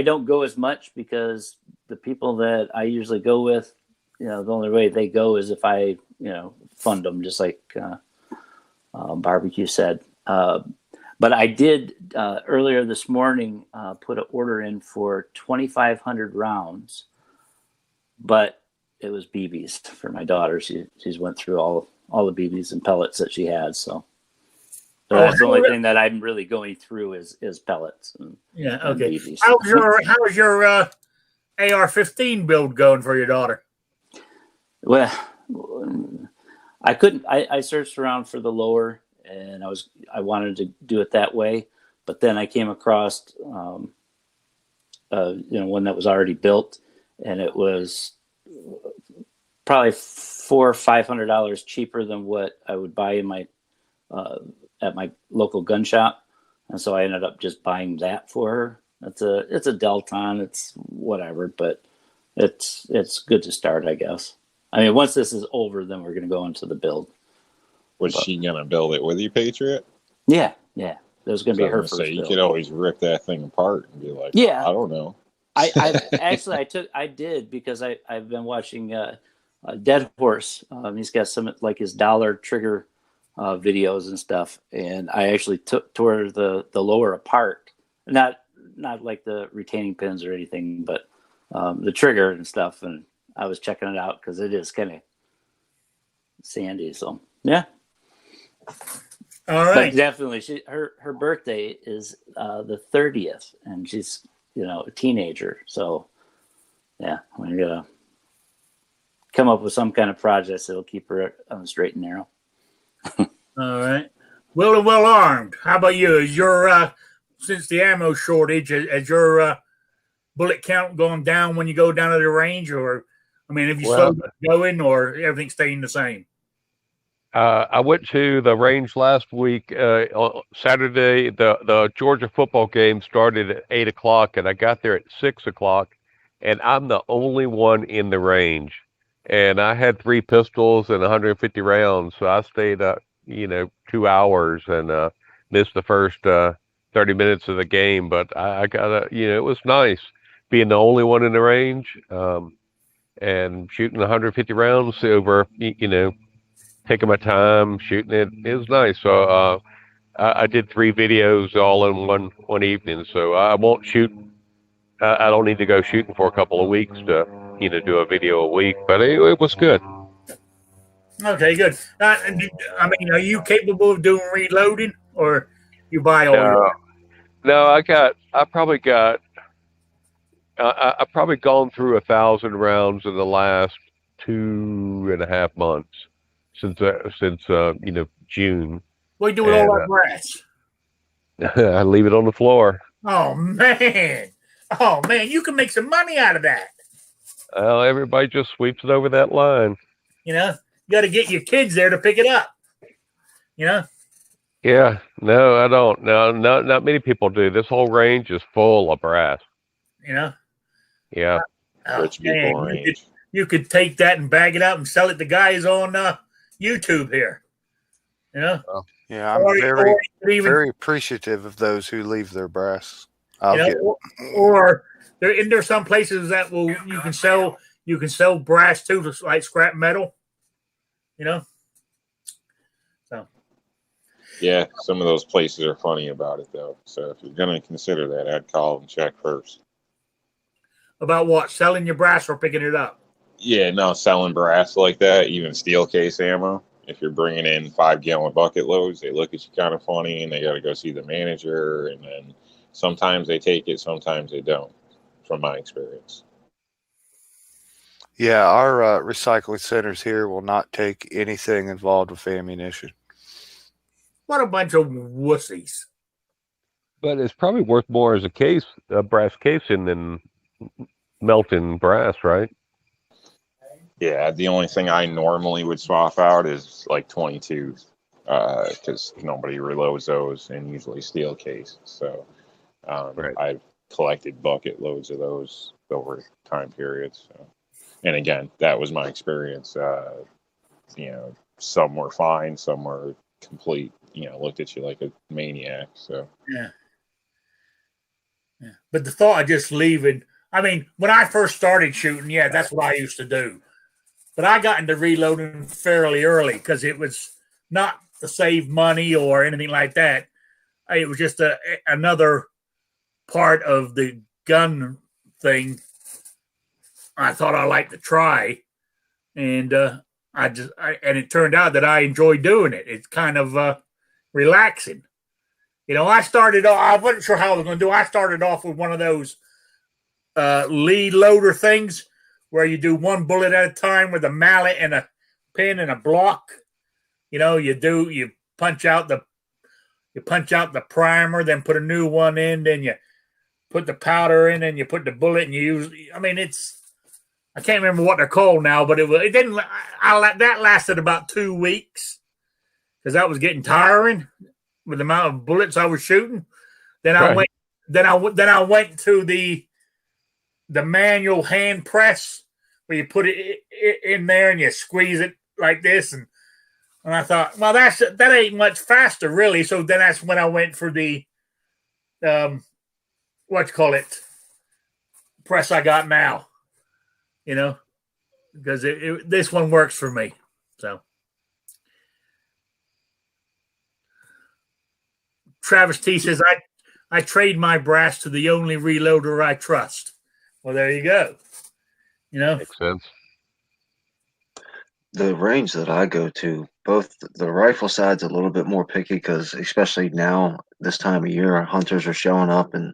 don't go as much because the people that I usually go with, the only way they go is if I, fund them, just like Barbecue said. But I did earlier this morning put an order in for 2,500 rounds, but it was BBs for my daughter. She's went through all the BBs and pellets that she had, so that's the only thing that I'm really going through is pellets. And BBs. How's your AR-15 build going for your daughter? Well, I couldn't. I searched around for the lower, and I wanted to do it that way, but then I came across one that was already built, and it was probably $400 or $500 cheaper than what I would buy in my at my local gun shop, and so I ended up just buying that for her. It's a Delton. It's whatever, but it's good to start, I guess. I mean, once this is over, then we're going to go into the build. Was she going to build it with you, Patriot? Yeah. That was going to be her first build. You could always rip that thing apart and be like, yeah, I don't know. I did because I've been watching Dead Horse. He's got some like his dollar trigger videos and stuff, and I actually tore the lower apart, not like the retaining pins or anything, but the trigger and stuff. And I was checking it out because it is kind of sandy. So yeah. All right. But definitely, her birthday is the 30th, and she's a teenager. So yeah, we're gonna come up with some kind of project that'll keep her on the straight and narrow. All right. Well armed. How about you? Is your since the ammo shortage, has your bullet count gone down when you go down to the range, or have you slowed going, or everything staying the same? I went to the range last week, on Saturday. The Georgia football game started at 8:00, and I got there at 6:00, and I'm the only one in the range. And I had 3 pistols and 150 rounds, so I stayed up, 2 hours and missed the first 30 minutes of the game. But I got it was nice being the only one in the range, and shooting 150 rounds over, taking my time shooting it. It was nice. So I did 3 videos all in one evening. So I won't shoot. I don't need to go shooting for a couple of weeks to do a video a week. But it was good. Okay, good. Are you capable of doing reloading, or you buy all your? No, I probably gone through 1,000 rounds in the last 2.5 months. Since June. What do you do with all that brass? I leave it on the floor. Oh man, you can make some money out of that. Well, everybody just sweeps it over that line. You got to get your kids there to pick it up. Yeah, no, I don't. No, not many people do. This whole range is full of brass. Yeah. Rich people range. You could take that and bag it up and sell it to guys on YouTube here. Well, yeah, I'm very appreciative of those who leave their brass. Or there's some places that you can sell brass too, like scrap metal. So. Yeah, some of those places are funny about it though. So if you're gonna consider that, I'd call and check first. About what? Selling your brass or picking it up? Yeah, no, selling brass like that, even steel case ammo. If you're bringing in 5-gallon bucket loads, they look at you kind of funny, and they got to go see the manager. And then sometimes they take it, sometimes they don't, from my experience. Yeah, our recycling centers here will not take anything involved with ammunition. What a bunch of wussies. But it's probably worth more as a brass casing than melting brass, right? Yeah, the only thing I normally would swap out is like 22s, because nobody reloads those, and usually steel case. So right. I've collected bucket loads of those over time periods. So. And again, that was my experience. Some were fine, some were complete. Looked at you like a maniac. So yeah. But the thought of just leaving. When I first started shooting, that's what I used to do. But I got into reloading fairly early because it was not to save money or anything like that. It was just another part of the gun thing I thought I'd like to try. And and it turned out that I enjoyed doing it. It's kind of relaxing. I started off, I wasn't sure how I was going to do. I started off with one of those lead loader things where you do one bullet at a time with a mallet and a pin and a block. You punch out the primer, then put a new one in, then you put the powder in, and you put the bullet, and you use. I can't remember what they're called now, but it didn't. That lasted about 2 weeks because that was getting tiring with the amount of bullets I was shooting. Then I went. Then I went to the manual hand press where you put it in there and you squeeze it like this, and I thought, well, that ain't much faster, really. So then that's when I went for the what you call it, press I got now, because this one works for me. So Travis T says, I trade my brass to the only reloader I trust. Well, there you go. Makes sense. The range that I go to, both the rifle side's a little bit more picky because, especially now, this time of year, hunters are showing up and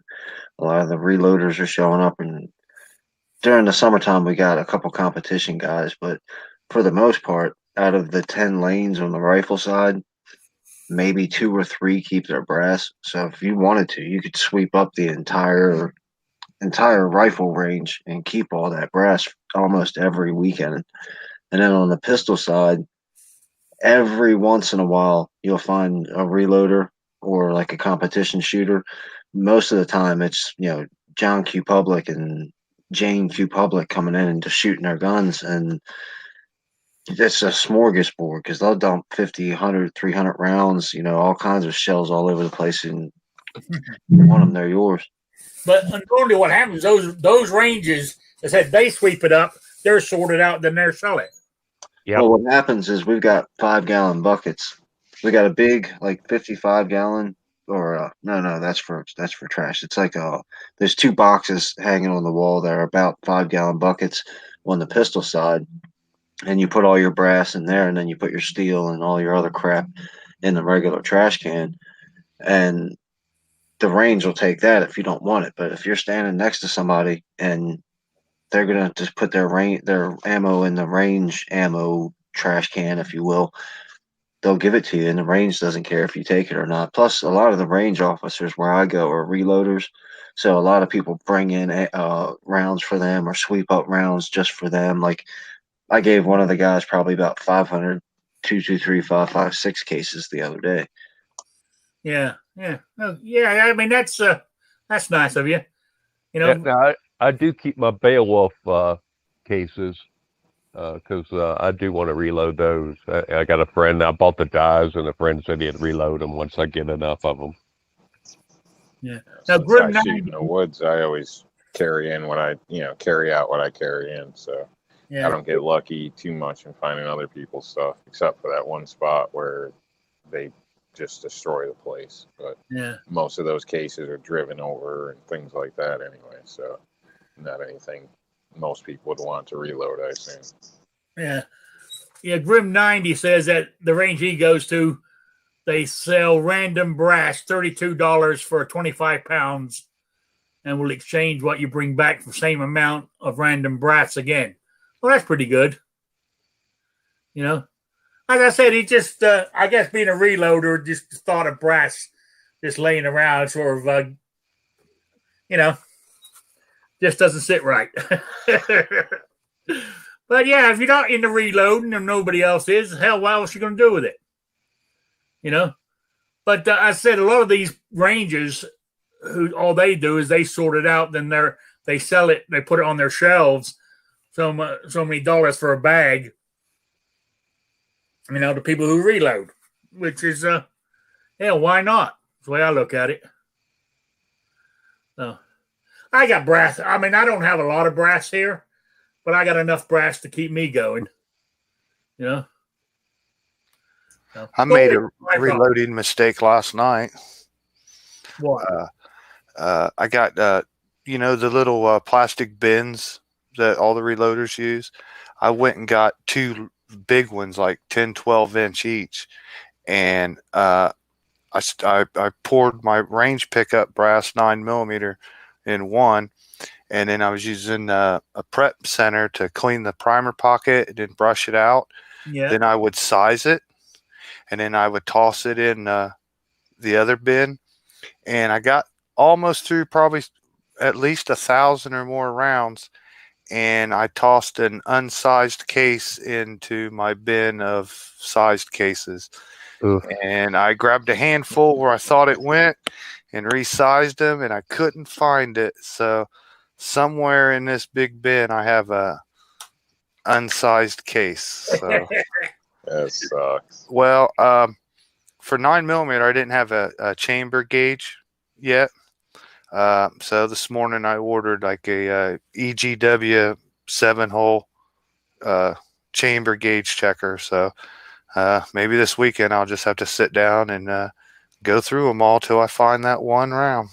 a lot of the reloaders are showing up. And during the summertime, we got a couple competition guys, but for the most part, out of the 10 lanes on the rifle side, maybe 2 or 3 keep their brass. So if you wanted to, you could sweep up the entire rifle range and keep all that brass almost every weekend. And then on the pistol side, every once in a while you'll find a reloader or like a competition shooter. Most of the time it's, John Q Public and Jane Q Public coming in and just shooting their guns, and it's a smorgasbord because they'll dump 50, 100, 300 rounds, all kinds of shells all over the place, and you want them, they're yours. But normally what happens, those ranges, they said they sweep it up, they're sorted out, then they're selling. Yep. Well, what happens is we've got 5-gallon buckets. We got a big, like 55-gallon, or no, that's for trash. It's like there's 2 boxes hanging on the wall that are about 5-gallon buckets on the pistol side, and you put all your brass in there, and then you put your steel and all your other crap in the regular trash can, and the range will take that if you don't want it. But if you're standing next to somebody and they're gonna just put their ammo in the range ammo trash can, if you will, they'll give it to you, and the range doesn't care if you take it or not. Plus, a lot of the range officers where I go are reloaders, so a lot of people bring in rounds for them or sweep up rounds just for them. Like I gave one of the guys probably about 500 223 556 cases the other day. Yeah. I mean, that's nice of you. Now, I do keep my Beowulf cases because I do want to reload those. I got a friend. I bought the dies, and a friend said he'd reload them once I get enough of them. Yeah. Now, since I shoot in the woods, I always carry in carry out what I carry in. So I don't get lucky too much in finding other people's stuff, except for that one spot where they just destroy the place. But most of those cases are driven over and things like that anyway. So not anything most people would want to reload, I assume. Yeah. Grim 90 says that the range he goes to, they sell random brass, $32 for 25 pounds, and will exchange what you bring back for the same amount of random brass again. Well, that's pretty good. Like I said, he just, I guess being a reloader, just thought of brass just laying around sort of, just doesn't sit right. But yeah, if you're not into reloading and nobody else is, hell, what else are you going to do with it? But I said a lot of these ranges, all they do is they sort it out, then they sell it, they put it on their shelves, so many dollars for a bag. To people who reload, which is, why not? That's the way I look at it. So, I got brass. I mean, I don't have a lot of brass here, but I got enough brass to keep me going. So, I made a reloading mistake last night. What? I got, the little plastic bins that all the reloaders use. I went and got 2 big ones, like 10, 12 inch each. And I poured my range pickup brass 9mm in one. And then I was using a prep center to clean the primer pocket and then brush it out. Yeah. Then I would size it, and then I would toss it in the other bin. And I got almost through probably at least 1,000 or more rounds. And I tossed an unsized case into my bin of sized cases. Oof. And I grabbed a handful where I thought it went and resized them, and I couldn't find it. So somewhere in this big bin, I have a unsized case. So That sucks. well, for 9mm, I didn't have a chamber gauge yet. So this morning I ordered like a EGW 7-hole chamber gauge checker. So maybe this weekend I'll just have to sit down and go through them all till I find that one round.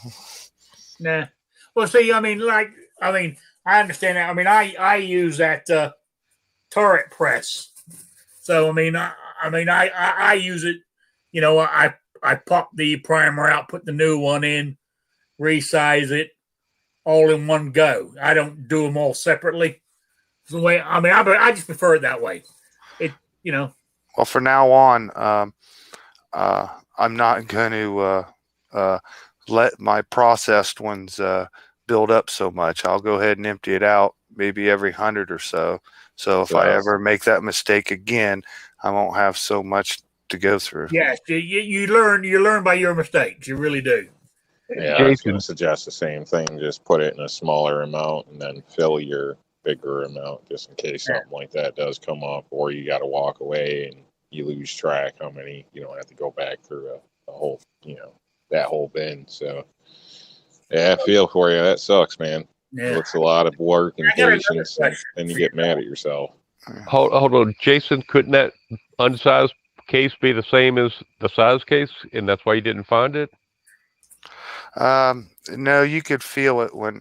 Nah. Well, see, I understand that. I mean, I use that turret press. So I use it. You know, I pop the primer out, put the new one in, resize it, all in one go. I don't do them all separately. It's the way I just prefer it that way. Well, from now on, I'm not going to let my processed ones build up so much. I'll go ahead and empty it out maybe every 100 or so. So if I ever make that mistake again, I won't have so much to go through. Yes, you learn by your mistakes. You really do. Yeah, I was going to suggest the same thing. Just put it in a smaller amount and then fill your bigger amount just in case something like that does come up, or you got to walk away and you lose track how many. You don't have to go back through a whole, that whole bin. So yeah, I feel for you. That sucks, man. Yeah. It's a lot of work and patience, and you get mad at yourself. Hold on, Jason. Couldn't that unsized case be the same as the size case, and that's why you didn't find it? No, you could feel it when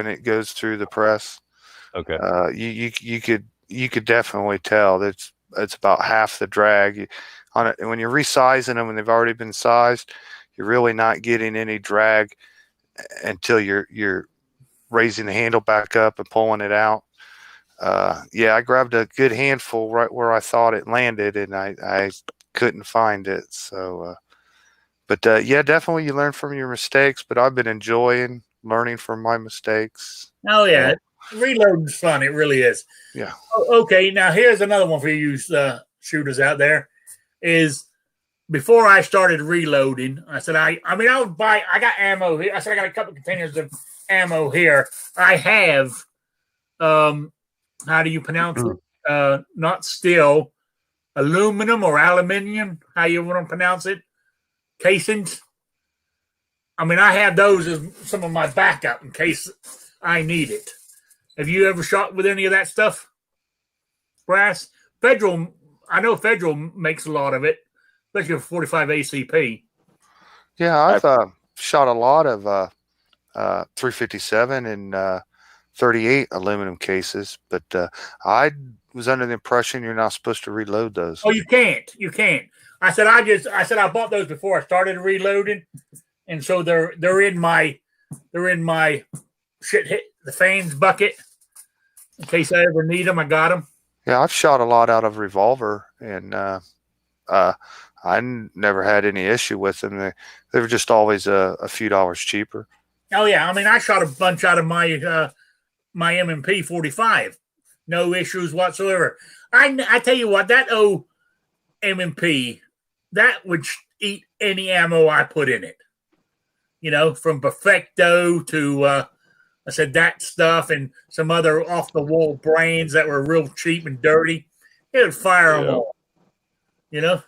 it goes through the press. Okay. You could definitely tell that it's about half the drag on it. And when you're resizing them and they've already been sized, you're really not getting any drag until you're raising the handle back up and pulling it out. I grabbed a good handful right where I thought it landed, and I couldn't find it. So, definitely you learn from your mistakes. But I've been enjoying learning from my mistakes. Oh yeah, reloading's fun. It really is. Yeah. Okay, now here's another one for you shooters out there. Is before I started reloading, I said I got ammo here. I said I got a couple containers of ammo here. I have how do you pronounce it? Not steel, aluminum or aluminium, how you want to pronounce it, casings. I have those as some of my backup in case I need it. Have you ever shot with any of that stuff? Brass? I know Federal makes a lot of it, especially for 45 ACP. Yeah, I've shot a lot of 357 and 38 aluminum cases, but I was under the impression you're not supposed to reload those. Oh, you can't. I said I bought those before I started reloading, and so they're in my shit hit the fans bucket in case I ever need them. I got them. Yeah, I've shot a lot out of revolver, and I never had any issue with them. They were just always a few dollars cheaper. Oh yeah, I shot a bunch out of my my M&P 45, no issues whatsoever. I tell you what, that old M&P, that would eat any ammo I put in it. From Perfecto to I said that stuff and some other off the wall brands that were real cheap and dirty. It would fire them all. Yeah,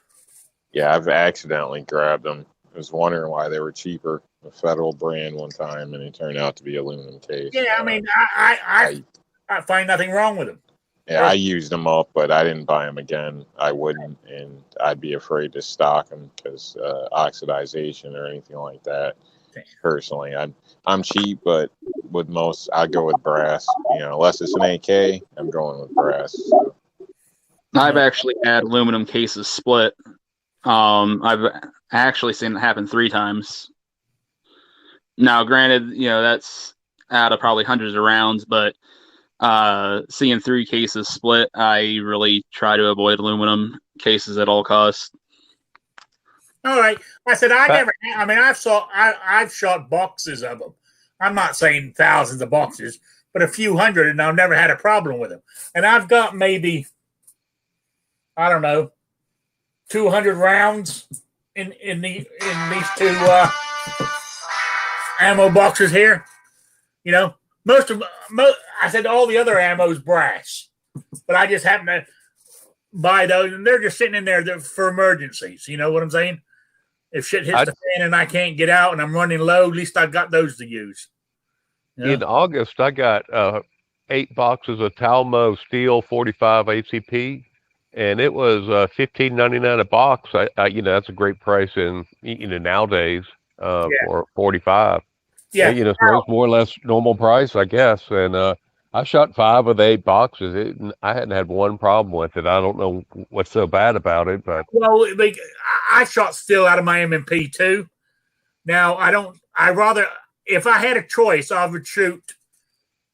I've accidentally grabbed them. I was wondering why they were cheaper. A Federal brand one time, and it turned out to be aluminum case. Yeah, I find nothing wrong with them. Yeah, I used them up, but I didn't buy them again. I wouldn't, and I'd be afraid to stock them because oxidization or anything like that. Personally, I'm cheap, but with most, I'd go with brass. Unless it's an AK, I'm going with brass. So. I've actually had aluminum cases split. I've actually seen it happen 3 times. Now, granted, that's out of probably hundreds of rounds, but seeing 3 cases split, I really try to avoid aluminum cases at all costs. All right. I said I've shot boxes of them. I'm not saying thousands of boxes, but a few hundred, and I've never had a problem with them. And I've got maybe, I don't know, 200 rounds in these 2 ammo boxes here. I said all the other ammo is brass. but I just happen to buy those, and they're just sitting in there for emergencies. You know what I'm saying? If shit hits the fan and I can't get out and I'm running low, at least I've got those to use. You know? In August, I got 8 boxes of Talmo Steel 45 ACP, and it was $15.99 a box. I that's a great price in nowadays for 45. Yeah, so it's more or less normal price, I guess. And I shot 5 of the 8 boxes. I hadn't had one problem with it. I don't know what's so bad about it, but like I shot steel out of my M&P too. Now if I had a choice, I would shoot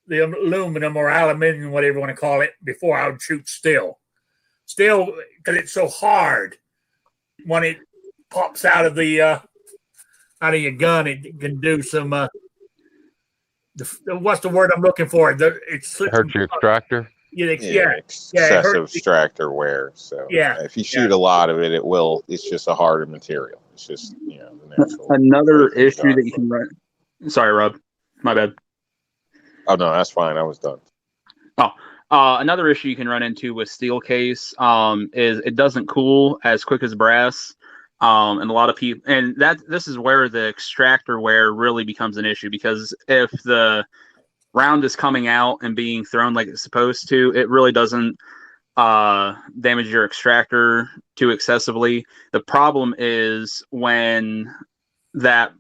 the aluminum or aluminum, whatever you want to call it, before I would shoot steel. Steel, because it's so hard when it pops out of your gun, it can do some. What's the word I'm looking for? It hurts your extractor. Excessive extractor wear. So if you shoot a lot of it, it's just a harder material. It's just the natural. Another issue that you can run. Sorry, Rob. My bad. Oh no, that's fine. I was done. Another issue you can run into with steel case is it doesn't cool as quick as brass. And a lot of people, and this is where the extractor wear really becomes an issue, because if the round is coming out and being thrown like it's supposed to, it really doesn't damage your extractor too excessively. The problem is when that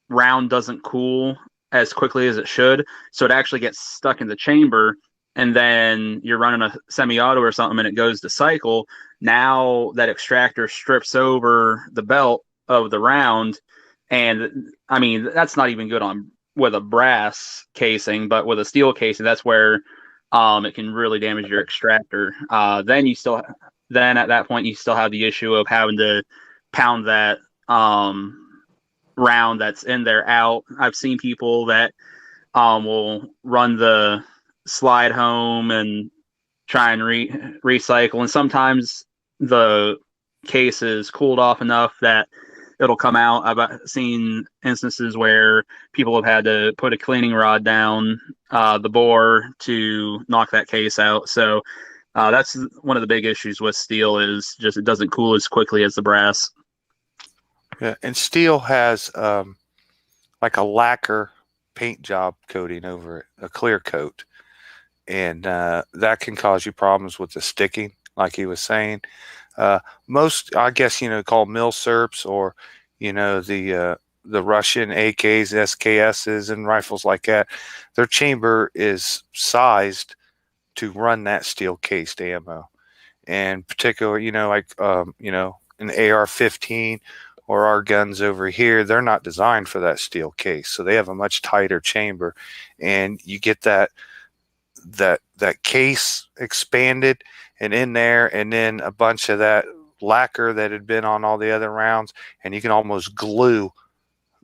round doesn't cool as quickly as it should, so it actually gets stuck in the chamber, and then you're running a semi-auto or something and it goes to cycle. Now that extractor strips over the belt of the round, and I mean that's not even good with a brass casing, but with a steel casing, that's where it can really damage your extractor. Then at that point you still have the issue of having to pound that round that's in there out. I've seen people that will run the slide home and try and recycle, and sometimes the case is cooled off enough that it'll come out. I've seen instances where people have had to put a cleaning rod down the bore to knock that case out. So that's one of the big issues with steel, is just it doesn't cool as quickly as the brass. Yeah, and steel has like a lacquer paint job coating over it, a clear coat, and that can cause you problems with the sticking, like he was saying. Most, I guess, called mill serps, or the Russian AKs, SKSs, and rifles like that, their chamber is sized to run that steel cased ammo. And particular, like an AR-15 or our guns over here, they're not designed for that steel case, so they have a much tighter chamber, and you get that case expanded and in there, and then a bunch of that lacquer that had been on all the other rounds, and you can almost glue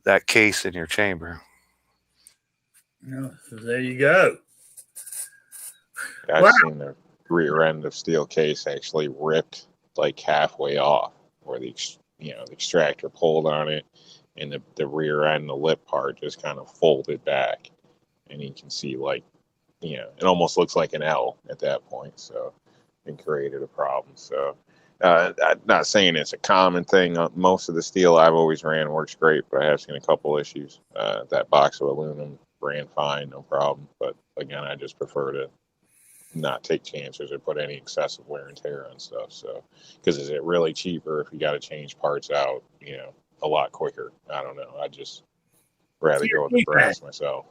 that case in your chamber. So there you go. I've seen the rear end of steel case actually ripped like halfway off, where the extractor pulled on it, and the rear end, the lip part, just kind of folded back, and you can see it almost looks like an L at that point. So it created a problem. So I'm not saying it's a common thing. Most of the steel I've always ran works great, but I have seen a couple issues. That box of aluminum ran fine, no problem. But again, I just prefer to not take chances or put any excessive wear and tear on stuff. So, because is it really cheaper if you got to change parts out, a lot quicker? I don't know. I just rather go with the brass myself.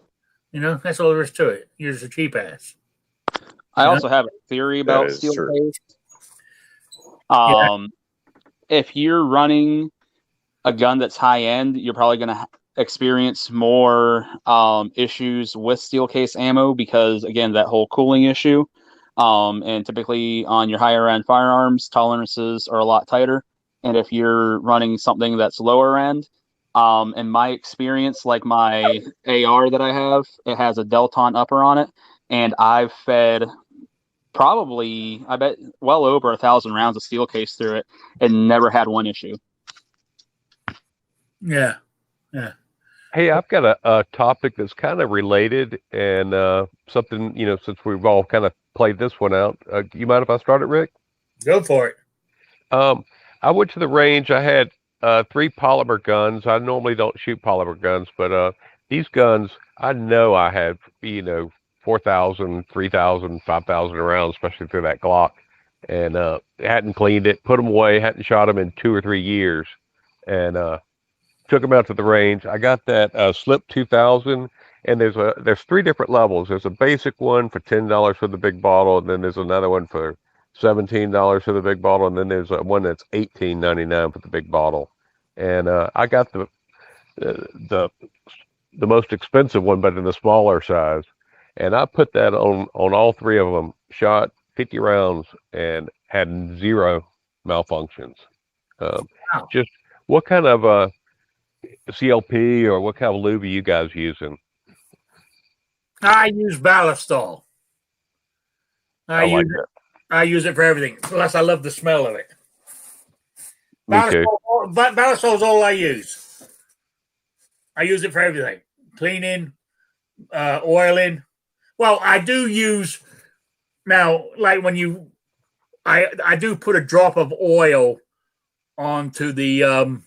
That's all there is to it. You're just a cheap ass. I also have a theory about steel case. If you're running a gun that's high end, you're probably going to experience more issues with steel case ammo, because again, that whole cooling issue. And typically on your higher end firearms, tolerances are a lot tighter. And if you're running something that's lower end, in my experience, like my AR that I have, it has a Delton upper on it, and I've fed probably, I bet, well over 1,000 rounds of steel case through it and never had one issue. Yeah. Hey, I've got a topic that's kind of related and something, since we've all kind of played this one out. You mind if I start it, Rick? Go for it. Um, I went to the range. I had three polymer guns. I normally don't shoot polymer guns, but these guns, I know I had, 4,000, 3,000, 5,000 rounds, especially through that Glock. And hadn't cleaned it, put them away, hadn't shot them in 2 or 3 years. And took them out to the range. I got that Slip 2000, and there's three different levels. There's a basic one for $10 for the big bottle, and then there's another one for $17 for the big bottle, and then there's one that's $18.99 for the big bottle. And I got the the most expensive one, but in the smaller size. And I put that on all three of them. Shot 50 rounds and had zero malfunctions. Wow. Just what kind of CLP or what kind of lube are you guys using? I use Ballistol. I like that. I use it for everything. Plus, I love the smell of it. Me too. Ballistol is all I use. I use it for everything. Cleaning, oiling. Well, I do use now, like when I do put a drop of oil onto the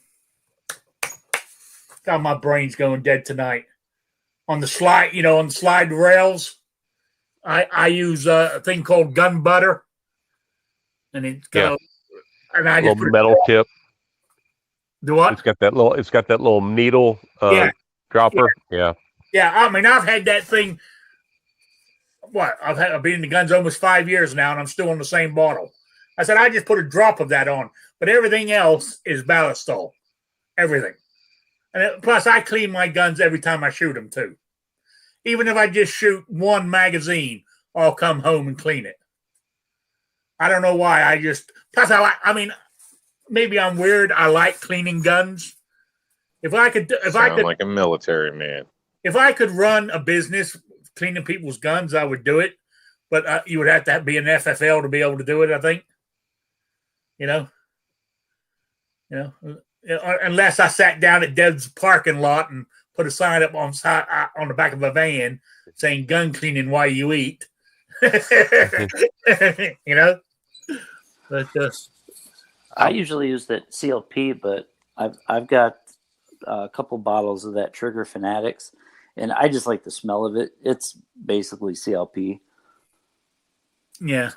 God, my brain's going dead tonight. On the slide, on the slide rails, I use a thing called gun butter, and it's got and I little just put metal tip. Do what? It's got that little needle dropper. Yeah. Yeah, I mean, I've had that thing. I've been in the guns almost 5 years now, and I'm still on the same bottle. I said I just put a drop of that on, but everything else is Ballistol. Everything. And plus, I clean my guns every time I shoot them, too. Even if I just shoot one magazine, I'll come home and clean it. I don't know why. Plus, maybe I'm weird. I like cleaning guns. I could like a military man. If I could run a business cleaning people's guns, I would do it. But you would have to be an FFL to be able to do it, I think. Unless I sat down at Deb's parking lot and put a sign up on the back of a van saying "gun cleaning while you eat." But I usually use that CLP, but I've got a couple bottles of that Trigger Fanatics, and I just like the smell of it. It's basically CLP. Yeah,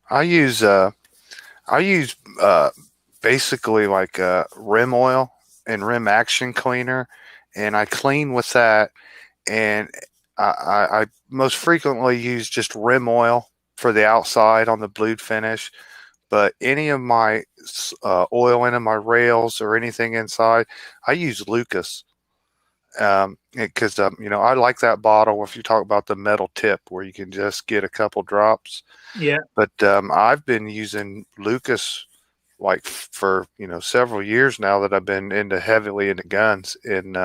I use basically like rim oil and rim action cleaner, and I clean with that. And I most frequently use just rim oil for the outside on the blued finish. But any of my oil in my rails or anything inside, I use Lucas. Because I like that bottle. If you talk about the metal tip where you can just get a couple drops. Yeah. But I've been using Lucas like for several years now that I've been heavily into guns, and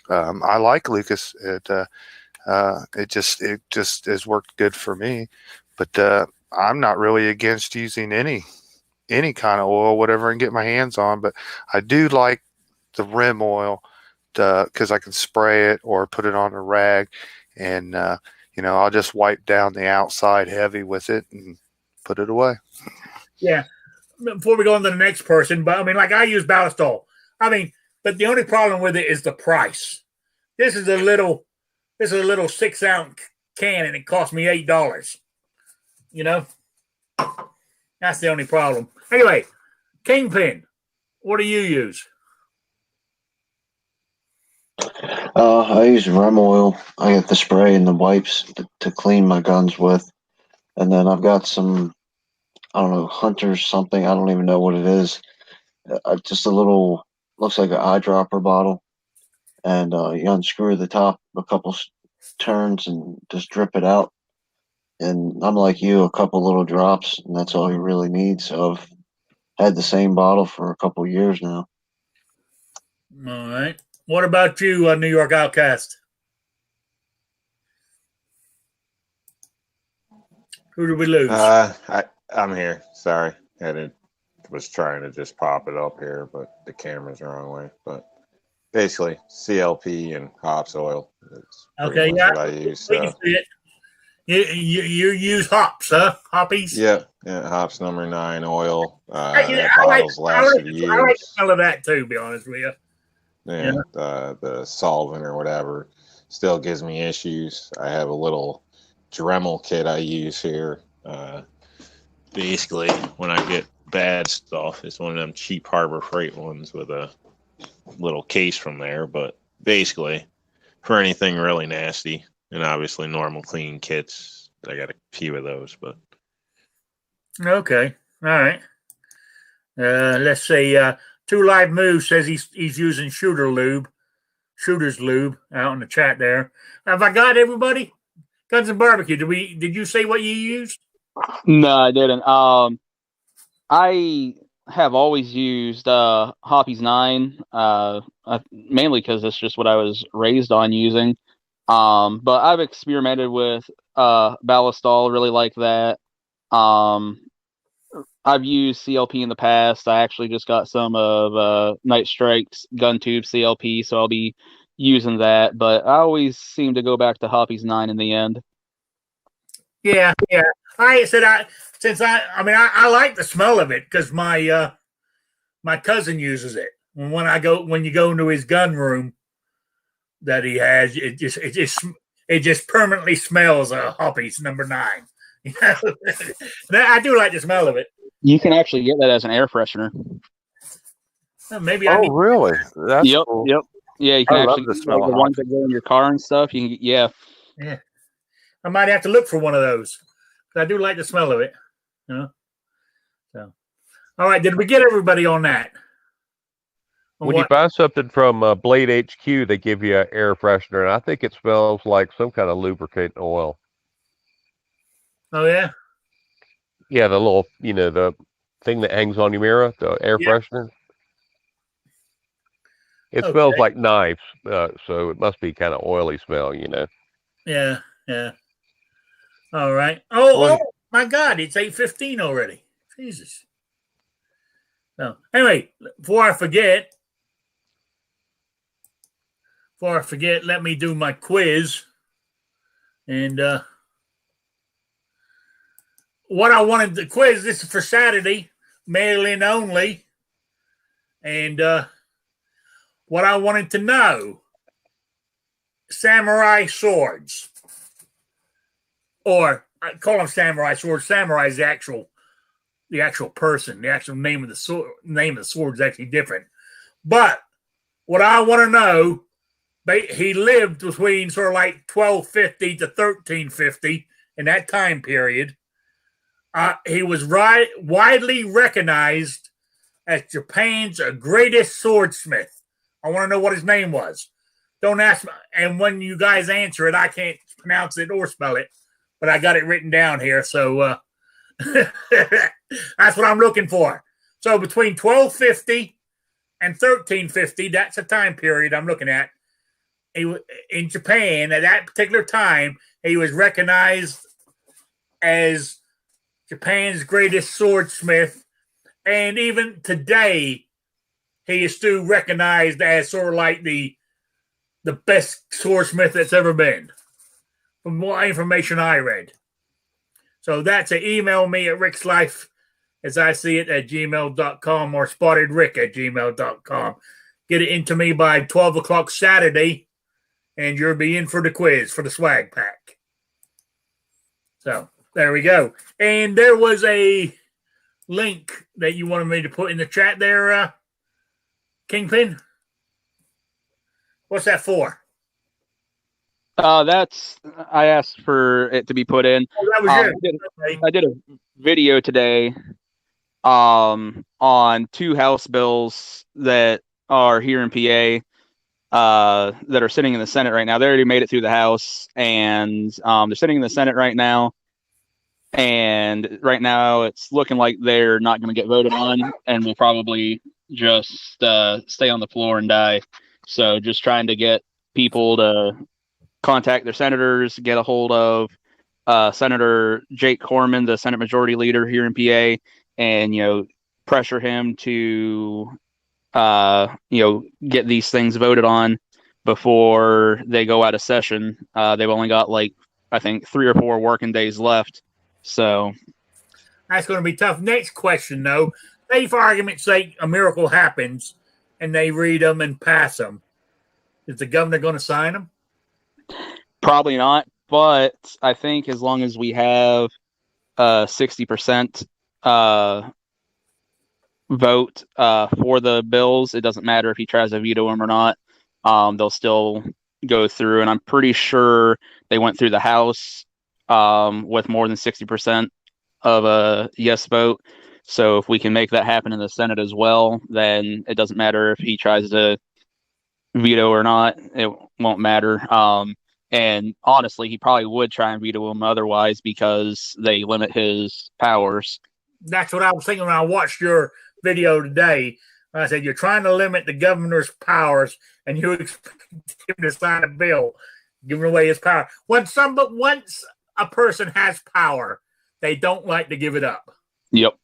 I like Lucas. It just has worked good for me. But I'm not really against using any kind of oil, whatever I can get my hands on. But I do like the rim oil because I can spray it or put it on a rag, and I'll just wipe down the outside heavy with it and put it away. Yeah. Before we go on to the next person, but I use Ballistol. But the only problem with it is the price. This is a little 6-ounce can, and it cost me $8. That's the only problem. Anyway, Kingpin, what do you use? I use rim oil. I get the spray and the wipes to clean my guns with, and then I've got some, I don't know, Hunter's something. I don't even know what it is. Just a little, looks like an eyedropper bottle, and you unscrew the top a couple turns and just drip it out. And I'm like you, a couple little drops, and that's all you really need. So I've had the same bottle for a couple years now. All right. What about you, New York Outcast? Who did we lose? I'm here. Sorry, was trying to just pop it up here, but the camera's the wrong way. But Basically, CLP and hops oil. That's Okay, much yeah, what I use. we can see it. You use hops, huh? Hoppies. Yeah, hops number 9 oil. I That bottle's lasted I like the years. smell of that too. To be honest with you. Yeah, the solvent or whatever still gives me issues. I have a little Dremel kit I use here. Basically, when I get bad stuff, it's one of them cheap Harbor Freight ones with a little case from there. But basically, for anything really nasty, and obviously normal clean kits, I got a few of those. But Okay, all right. Let's see. Two Live Moves says he's using Shooter's Lube out in the chat there. Have I got everybody? Guns and Barbecue. Did you say what you used? No, I didn't. I have always used Hoppy's 9, mainly because it's just what I was raised on using. But I've experimented with Ballistol, really like that. I've used CLP in the past. I actually just got some of Night Strike's gun tube CLP, so I'll be using that. But I always seem to go back to Hoppy's 9 in the end. Yeah. I like the smell of it because my cousin uses it. When you go into his gun room that he has, it just permanently smells of Hoppy's number 9. I do like the smell of it. You can actually get that as an air freshener. Maybe. Really? That's yep, cool. Yep. Yeah, you can I actually love the smell the of ones that go in your car and stuff. You can, Yeah. I might have to look for one of those. I do like the smell of it. So, all right. Did we get everybody on that? When you buy something from Blade HQ, they give you an air freshener, and I think it smells like some kind of lubricant oil. Oh yeah. Yeah, the little, the thing that hangs on your mirror, the air freshener. It smells like knives, so it must be kind of oily smell, Yeah. All right. Oh my God! It's 8:15 already. Jesus. So anyway, before I forget, let me do my quiz. And what I wanted the quiz. This is for Saturday, mail-in only. And what I wanted to know: samurai swords. Or I call them samurai swords. Samurai is the actual person. The actual name of the sword is actually different. But what I want to know, he lived between sort of like 1250 to 1350 in that time period. He was widely recognized as Japan's greatest swordsmith. I want to know what his name was. Don't ask me. And when you guys answer it, I can't pronounce it or spell it. But I got it written down here, so that's what I'm looking for. So between 1250 and 1350, that's the time period I'm looking at. In Japan, at that particular time, he was recognized as Japan's greatest swordsmith. And even today, he is still recognized as sort of like the best swordsmith that's ever been. From more information I read. So that's email me at rickslife as I see it at gmail.com or spottedrick at gmail.com. Get it into me by 12 o'clock Saturday, and you'll be in for the quiz for the swag pack. So there we go. And there was a link that you wanted me to put in the chat there, Kingpin. What's that for? I asked for it to be put in. Oh, that was you. I did a video today on 2 House bills that are here in PA that are sitting in the Senate right now. They already made it through the House, and they're sitting in the Senate right now. And right now it's looking like they're not going to get voted on and will probably just stay on the floor and die. So just trying to get people to contact their senators, get a hold of Senator Jake Corman, the Senate Majority Leader here in PA, and pressure him to get these things voted on before they go out of session. They've only got I think 3 or 4 working days left. So that's going to be tough. Next question, though. Say, for argument's sake, a miracle happens and they read them and pass them. Is the governor going to sign them? Probably not. But I think as long as we have 60% vote for the bills, it doesn't matter if he tries to veto them or not. They'll still go through, and I'm pretty sure they went through the House with more than 60% of a yes vote. So if we can make that happen in the Senate as well, then it doesn't matter if he tries to veto or not. It won't matter. And honestly, he probably would try and veto them otherwise because they limit his powers. That's what I was thinking when I watched your video today. I said, you're trying to limit the governor's powers and you expect him to sign a bill giving away his power. Once a person has power, they don't like to give it up. Yep.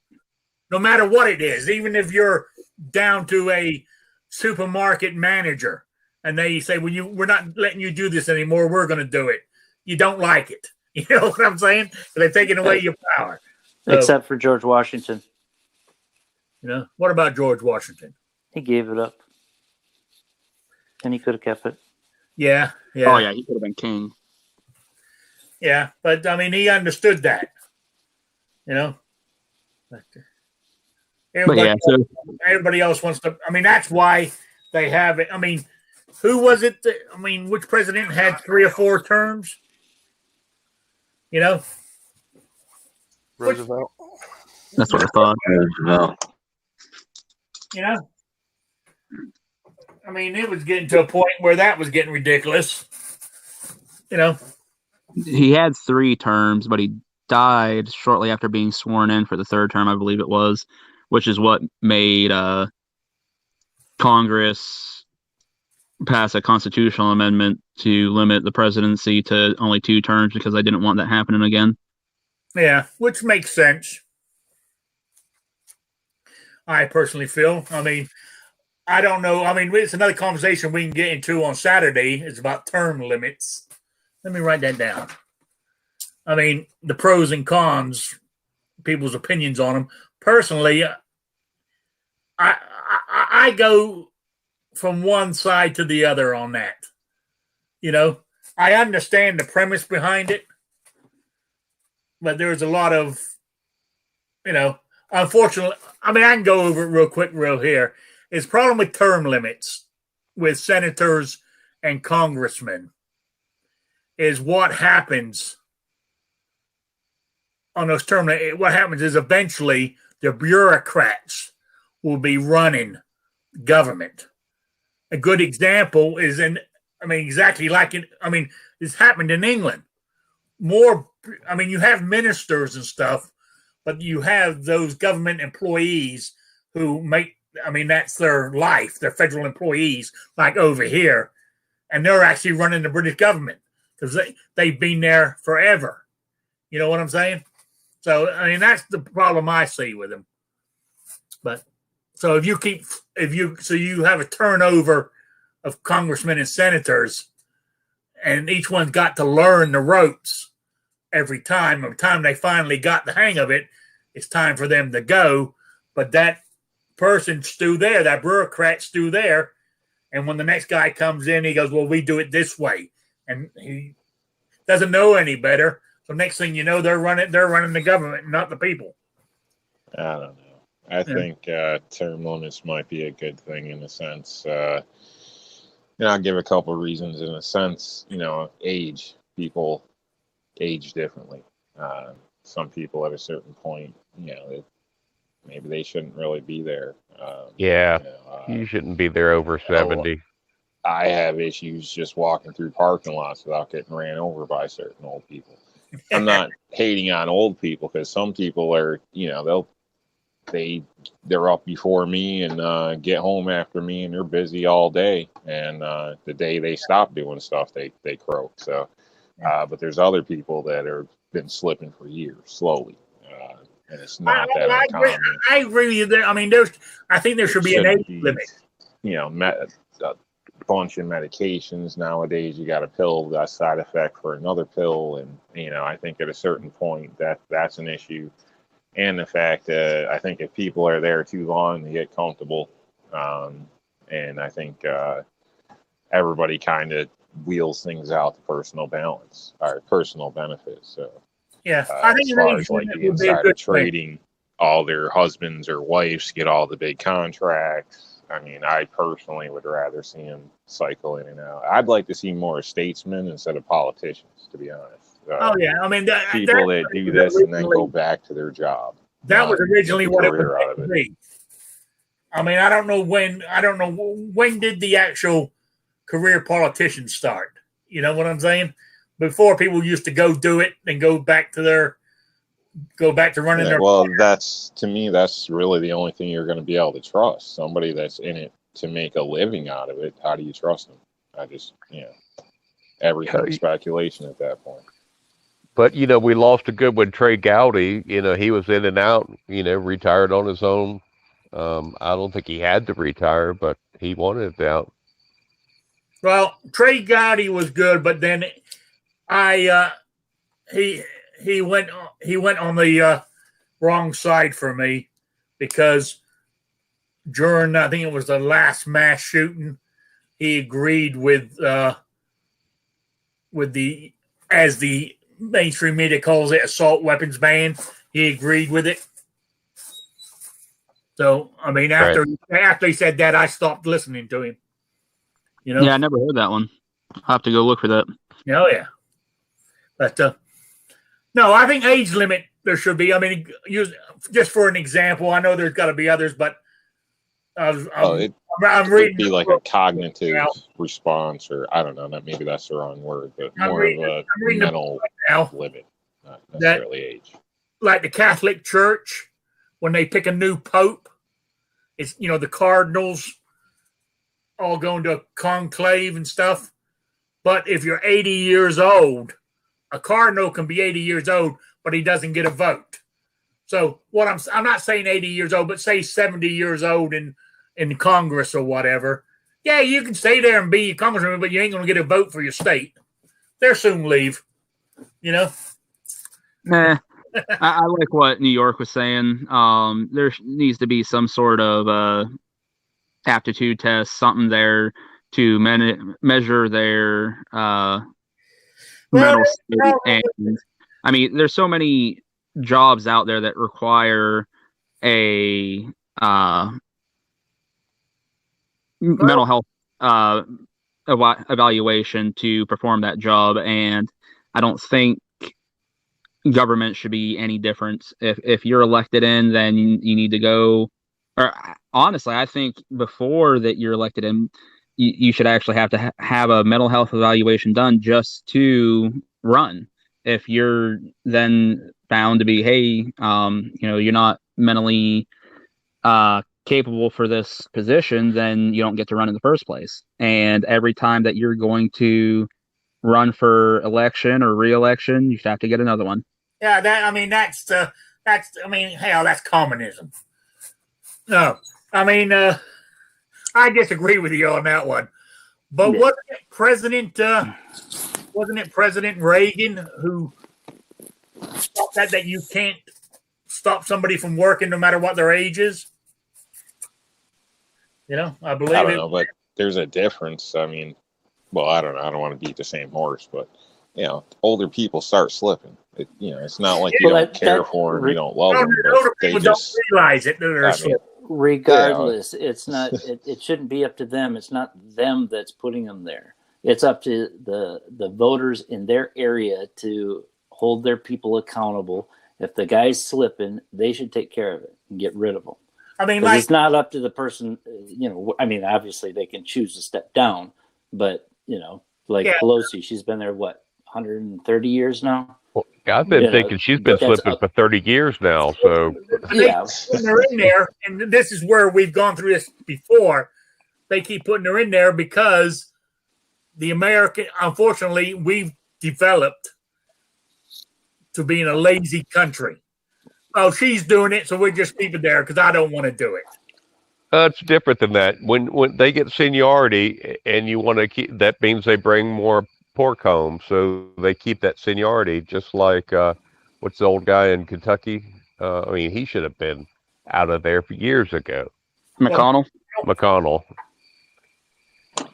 No matter what it is, even if you're down to a supermarket manager and they say, well, we're not letting you do this anymore, we're going to do it. You don't like it. You know what I'm saying? They're taking away your power. So, except for George Washington. What about George Washington? He gave it up. And he could have kept it. Yeah. Oh, yeah, he could have been king. Yeah, but, he understood that. Everybody else wants to. That's why they have it. Who was it? Which president had 3 or 4 terms? Roosevelt. That's what I thought. It was getting to a point where that was getting ridiculous. He had 3 terms, but he died shortly after being sworn in for the 3rd term, I believe it was, which is what made Congress pass a constitutional amendment to limit the presidency to only 2 terms because they didn't want that happening again. Yeah, which makes sense. I personally feel. I don't know. It's another conversation we can get into on Saturday. It's about term limits. Let me write that down. The pros and cons, people's opinions on them. Personally, I go from one side to the other on that. I understand the premise behind it, but there's a lot of, unfortunately, I can go over it real here. It's problem with term limits with senators and congressmen is what happens on those term limits. What happens is eventually the bureaucrats will be running government. A good example is exactly like it's happened in England. You have ministers and stuff, but you have those government employees who that's their life. They're federal employees, like over here, and they're actually running the British government because they've been there forever. You know what I'm saying? So, that's the problem I see with them. But so if you have a turnover of congressmen and senators, and each one's got to learn the ropes every time. By the time they finally got the hang of it, it's time for them to go. But that person's still there, that bureaucrat's still there. And when the next guy comes in, he goes, well, we do it this way. And he doesn't know any better. So next thing you know, they're running the government, not the people. I don't know. I think term limits might be a good thing in a sense. I'll give a couple of reasons. In a sense, age. People age differently. Some people at a certain point, maybe they shouldn't really be there. You shouldn't be there over 70. I have issues just walking through parking lots without getting ran over by certain old people. I'm not hating on old people because some people are, they're up before me and get home after me and they're busy all day. And the day they stop doing stuff, they croak. So, but there's other people that have been slipping for years slowly. and it's not that uncommon. I agree with you there. I mean, I think there should be an age limit. You know, a bunch of medications nowadays. You got a pill that side effect for another pill, and you know, I think at a certain point that's an issue. And the fact that I think if people are there too long, they get comfortable, and I think everybody kind of wheels things out to personal balance or personal benefits. So yeah, I think as far as like the insider trading, all their husbands or wives get all the big contracts. I mean, I personally would rather see them cycle in and out. I'd like to see more statesmen instead of politicians, to be honest. Oh yeah, I mean, people that do this and then go back to their job. That was originally what it was to be. I mean, I don't know when did the actual career politicians start. You know what I'm saying? Before, people used to go do it and go back to running their. Well, to me, that's really the only thing you're going to be able to trust. Somebody that's in it to make a living out of it. How do you trust them? Everything's speculation at that point. But, you know, we lost a good one, Trey Gowdy. You know, he was in and out, you know, retired on his own. I don't think he had to retire, but he wanted it out. Well, Trey Gowdy was good, but then he went on the wrong side for me, because during, I think it was the last mass shooting, he agreed with the, as the mainstream media calls it, assault weapons ban. He agreed with it. So, I mean, after he said that, I stopped listening to him. You know? Yeah, I never heard that one. I'll have to go look for that. Oh, yeah. But, no, I think age limit there should be. I mean, just for an example, I know there's got to be others, but I'm reading. It'd be like a cognitive response, or I don't know, maybe that's the wrong word, but more of a mental limit, not necessarily age. Like the Catholic Church, when they pick a new pope, it's, you know, the cardinals all going to a conclave and stuff. But if you're 80 years old, a cardinal can be 80 years old, but he doesn't get a vote. So what I'm not saying 80 years old, but say 70 years old in Congress or whatever. Yeah, you can stay there and be a congressman, but you ain't going to get a vote for your state. They'll soon leave, you know? I like what New York was saying. There needs to be some sort of aptitude test, something there to measure their mental state. And I mean, there's so many jobs out there that require a mental health evaluation to perform that job, and I don't think government should be any different. If you're elected in, then you need to go. Or honestly, I think before that you're elected in, you should actually have to have a mental health evaluation done just to run. If you're then found to be, hey, you know, you're not mentally capable for this position, then you don't get to run in the first place. And every time that you're going to run for election or re-election, you should have to get another one. Yeah, that's communism. No, I mean, I disagree with you on that one. But wasn't it President Reagan who stopped that you can't stop somebody from working no matter what their age is? You know, I believe I don't know, but there's a difference. I mean, well, I don't know. I don't want to beat the same horse, but you know, older people start slipping. It's not like you don't care for them, you don't love them. Older people don't realize it. Regardless, it's not. It shouldn't be up to them. It's not them that's putting them there. It's up to the voters in their area to hold their people accountable. If the guy's slipping, they should take care of it and get rid of them. I mean, it's not up to the person. You know, I mean, obviously they can choose to step down, but you know, like Pelosi, she's been there 130 years now. Well, I've been thinking she's been slipping for 30 years now. So yeah, they're in there, and this is where we've gone through this before. They keep putting her in there because unfortunately, we've developed to being a lazy country. oh, she's doing it, so we just keep it there because I don't want to do it. It's different than that. When they get seniority and you want to keep, that means they bring more pork home, so they keep that seniority. Just like what's the old guy in Kentucky? I mean, he should have been out of there for years ago. McConnell. McConnell.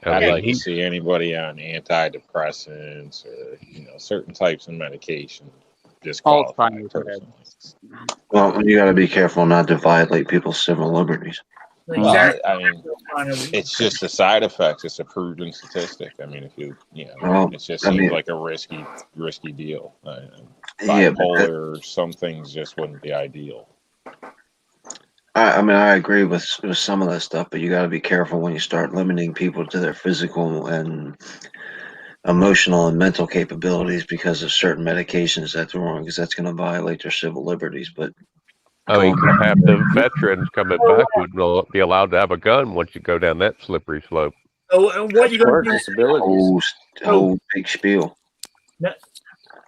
I hate to see anybody on antidepressants or certain types of medication disqualified. Well, you got to be careful not to violate people's civil liberties. Exactly. Well, I mean, it's just a side effect. It's a proven statistic. I mean, if it just seems like a risky deal. Bipolar, some things just wouldn't be ideal. I mean, I agree with some of that stuff, but you got to be careful when you start limiting people to their physical and emotional and mental capabilities because of certain medications. That's wrong, because that's going to violate their civil liberties. But I mean, half the veterans coming back would be allowed to have a gun once you go down that slippery slope. So, what you going to do? Disabilities. Whole big spiel.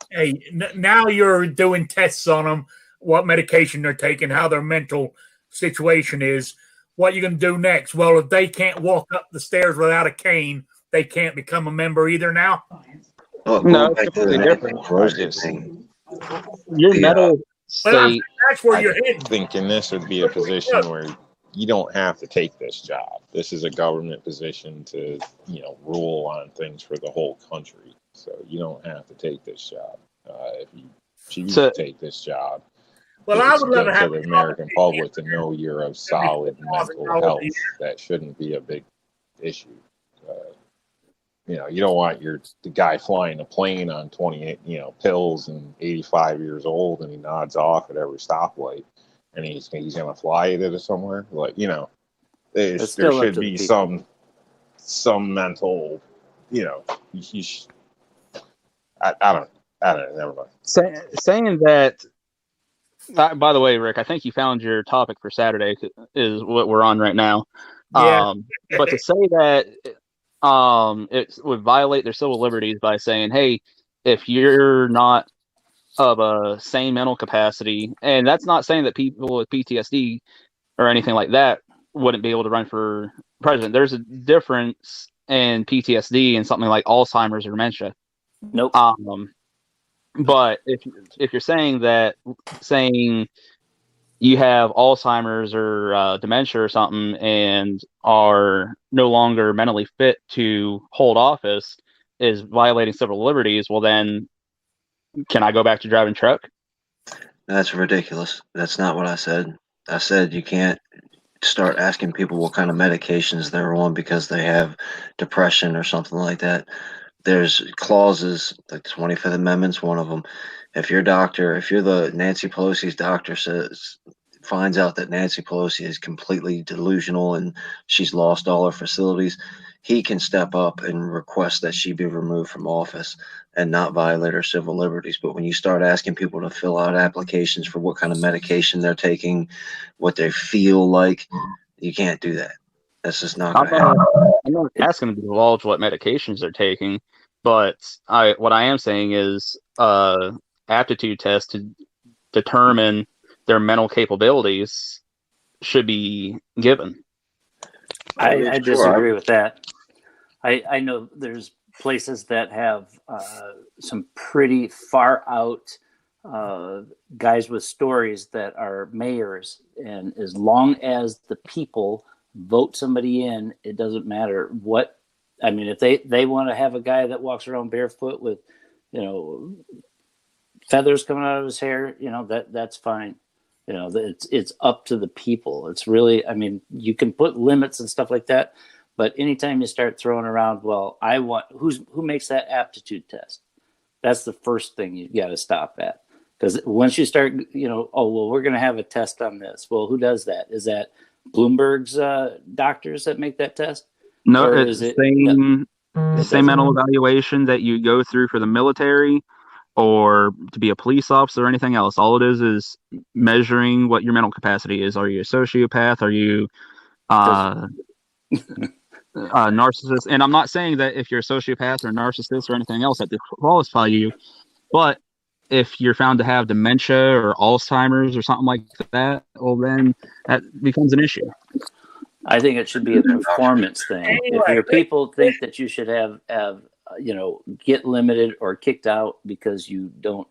Hey, now you're doing tests on them, what medication they're taking, how their mental situation is. What you going to do next? Well, if they can't walk up the stairs without a cane, they can't become a member either now? No, it's completely different. Your mental state. That's where you're heading. Thinking this would be a position where you don't have to take this job. This is a government position to, rule on things for the whole country. So you don't have to take this job. If you choose to take this job, well, I would love to have the American public to know you're of solid mental health. That shouldn't be a big issue. You don't want the guy flying a plane on 28, pills and 85 years old, and he nods off at every stoplight, and he's going to fly you to somewhere. Like, there should be some mental, I don't know. Never mind. Saying that. By the way, Rick, I think you found your topic for Saturday is what we're on right now. Yeah. But to say that it would violate their civil liberties by saying, hey, if you're not of a sane mental capacity, and that's not saying that people with PTSD or anything like that wouldn't be able to run for president. There's a difference in PTSD and something like Alzheimer's or dementia. Nope. But if you're saying you have Alzheimer's or dementia or something and are no longer mentally fit to hold office is violating civil liberties, well then, can I go back to driving truck? That's ridiculous. That's not what I said. I said you can't start asking people what kind of medications they're on because they have depression or something like that. There's clauses, like the 25th Amendment's one of them. If the Nancy Pelosi's doctor finds out that Nancy Pelosi is completely delusional and she's lost all her facilities, he can step up and request that she be removed from office and not violate her civil liberties. But when you start asking people to fill out applications for what kind of medication they're taking, what they feel like, you can't do that. That's just not going to happen. I'm not asking them to divulge what medications they're taking, but what I am saying is aptitude test to determine their mental capabilities should be given. I disagree with that. I know there's places that have some pretty far out guys with stories that are mayors, and as long as the people vote somebody in, it doesn't matter what. I mean, if they want to have a guy that walks around barefoot with, feathers coming out of his hair, that's fine. It's up to the people. It's really, I mean, you can put limits and stuff like that, but anytime you start throwing around, well, who makes that aptitude test? That's the first thing you got to stop at. Because once you start, we're going to have a test on this. Well, who does that? Is that Bloomberg's doctors that make that test? No, it's the same mental evaluation that you go through for the military or to be a police officer or anything else. All it is measuring what your mental capacity is. Are you a sociopath? Are you narcissist? And I'm not saying that if you're a sociopath or narcissist or anything else that disqualify you, but if you're found to have dementia or Alzheimer's or something like that, well, then that becomes an issue. I think it should be a performance thing. Anyway, if your people think that you should have get limited or kicked out because you don't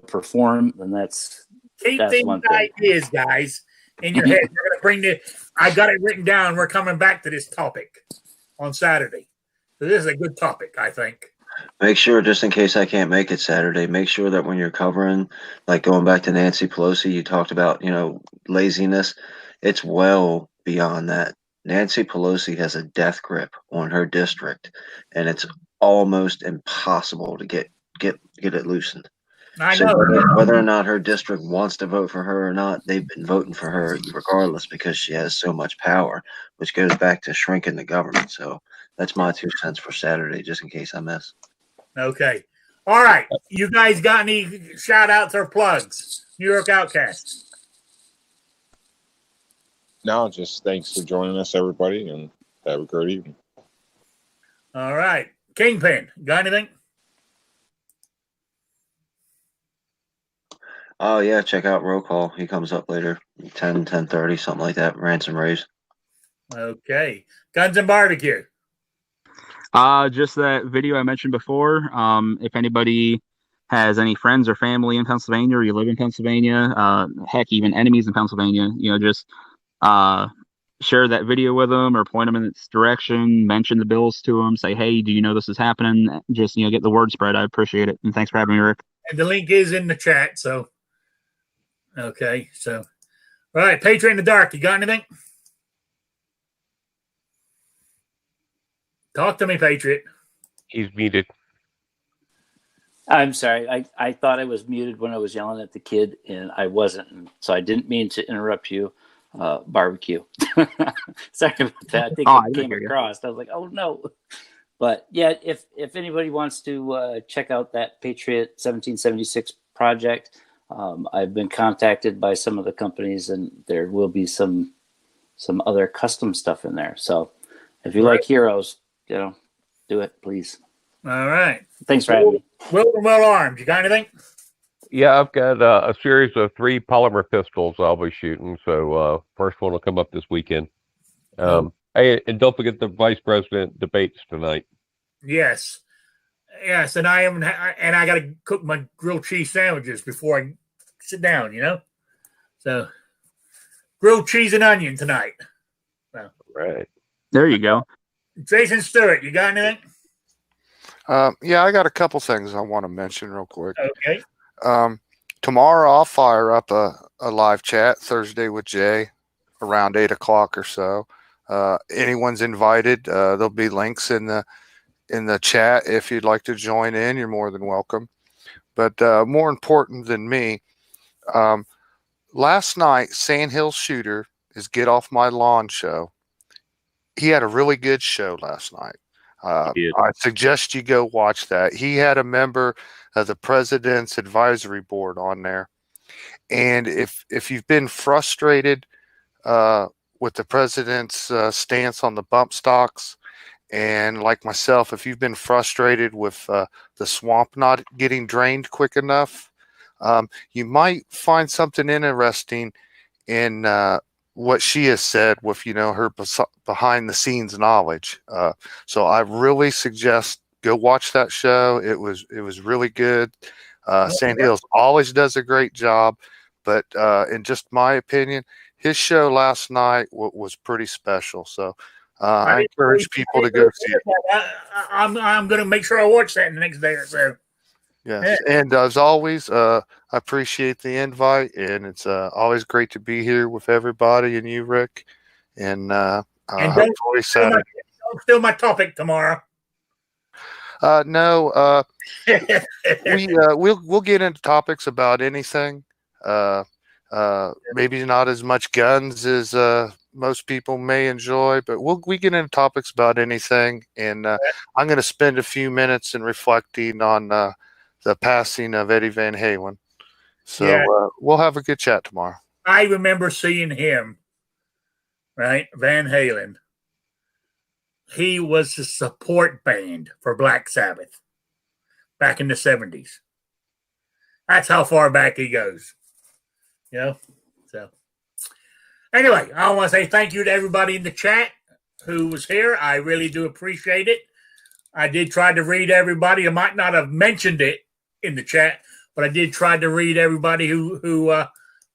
perform, then that's these one thing. ideas, guys, in your head. We're going to bring this. I got it written down. We're coming back to this topic on Saturday. So this is a good topic, I think. Make sure, just in case I can't make it Saturday, make sure that when you're covering, like going back to Nancy Pelosi, you talked about, laziness. It's well beyond that. Nancy Pelosi has a death grip on her district, and it's almost impossible to get it loosened. I know. Whether or not her district wants to vote for her or not, they've been voting for her regardless because she has so much power, which goes back to shrinking the government. So that's my 2 cents for Saturday, just in case I miss. Okay. All right. You guys got any shout outs or plugs? New York Outcasts. No, just thanks for joining us, everybody, and have a great evening. All right. Kingpin, got anything? Oh, yeah. Check out Roll Call. He comes up later, 10:30, something like that. Ransom Raise. Okay. Guns and Barbecue. Just that video I mentioned before. If anybody has any friends or family in Pennsylvania, or you live in Pennsylvania, heck, even enemies in Pennsylvania, just share that video with them or point them in its direction, mention the bills to them, say, hey, do you know this is happening? Just, get the word spread. I appreciate it. And thanks for having me, Rick. And the link is in the chat. So, okay. So, all right. Patriot in the Dark. You got anything? Talk to me, Patriot. He's muted. I'm sorry. I thought I was muted when I was yelling at the kid, and I wasn't. So I didn't mean to interrupt you, barbecue. Sorry about that. I think it came across. I was like, oh, no. But, yeah, if anybody wants to check out that Patriot 1776 project, I've been contacted by some of the companies, and there will be some other custom stuff in there. So if you like heroes, do it, please. All right. Thanks for having me. Wilton Well Armed. You got anything? Yeah, I've got a series of 3 polymer pistols I'll be shooting. So first one will come up this weekend. Hey, and don't forget the vice president debates tonight. Yes, and I got to cook my grilled cheese sandwiches before I sit down. So grilled cheese and onion tonight. So. Right there, you go. Jason Stewart, you got anything? Yeah, I got a couple things I want to mention real quick. Okay. Tomorrow I'll fire up a live chat Thursday with Jay around 8 o'clock or so. Anyone's invited. There'll be links in the chat. If you'd like to join in, you're more than welcome. But more important than me, last night, Sandhill Shooter, his Get Off My Lawn show, he had a really good show last night. I suggest you go watch that. He had a member of the President's Advisory Board on there. And if you've been frustrated with the President's stance on the bump stocks, and like myself, if you've been frustrated with the swamp not getting drained quick enough, you might find something interesting in what she has said with, her behind the scenes knowledge. So I really suggest go watch that show. It was really good. Sandhills always does a great job, but in just my opinion, his show last night was pretty special. So I encourage people to go see it. I'm going to make sure I watch that in the next day or so. Yes. Yeah. And as always, I appreciate the invite, and it's always great to be here with everybody and you, Rick. And don't steal my topic tomorrow. No, we'll get into topics about anything. Maybe not as much guns as most people may enjoy, but we get into topics about anything. And I'm going to spend a few minutes in reflecting on the passing of Eddie Van Halen. So we'll have a good chat tomorrow. I remember seeing him, right? Van Halen. He was the support band for Black Sabbath back in the 70s. That's how far back he goes. You know? So anyway, I want to say thank you to everybody in the chat who was here. I really do appreciate it. I did try to read everybody. I might not have mentioned it in the chat, but I did try to read everybody who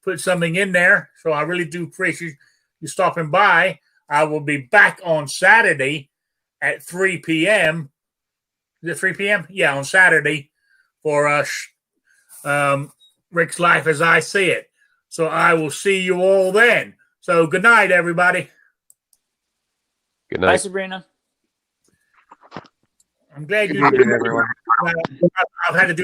put something in there. So I really do appreciate you stopping by. I will be back on Saturday at 3 p.m. Is it 3 p.m.? Yeah, on Saturday for Rick's Life as I See It. So I will see you all then. So good night, everybody. Good night. Bye, Sabrina. I'm glad Good you night, did. everyone. I've had to do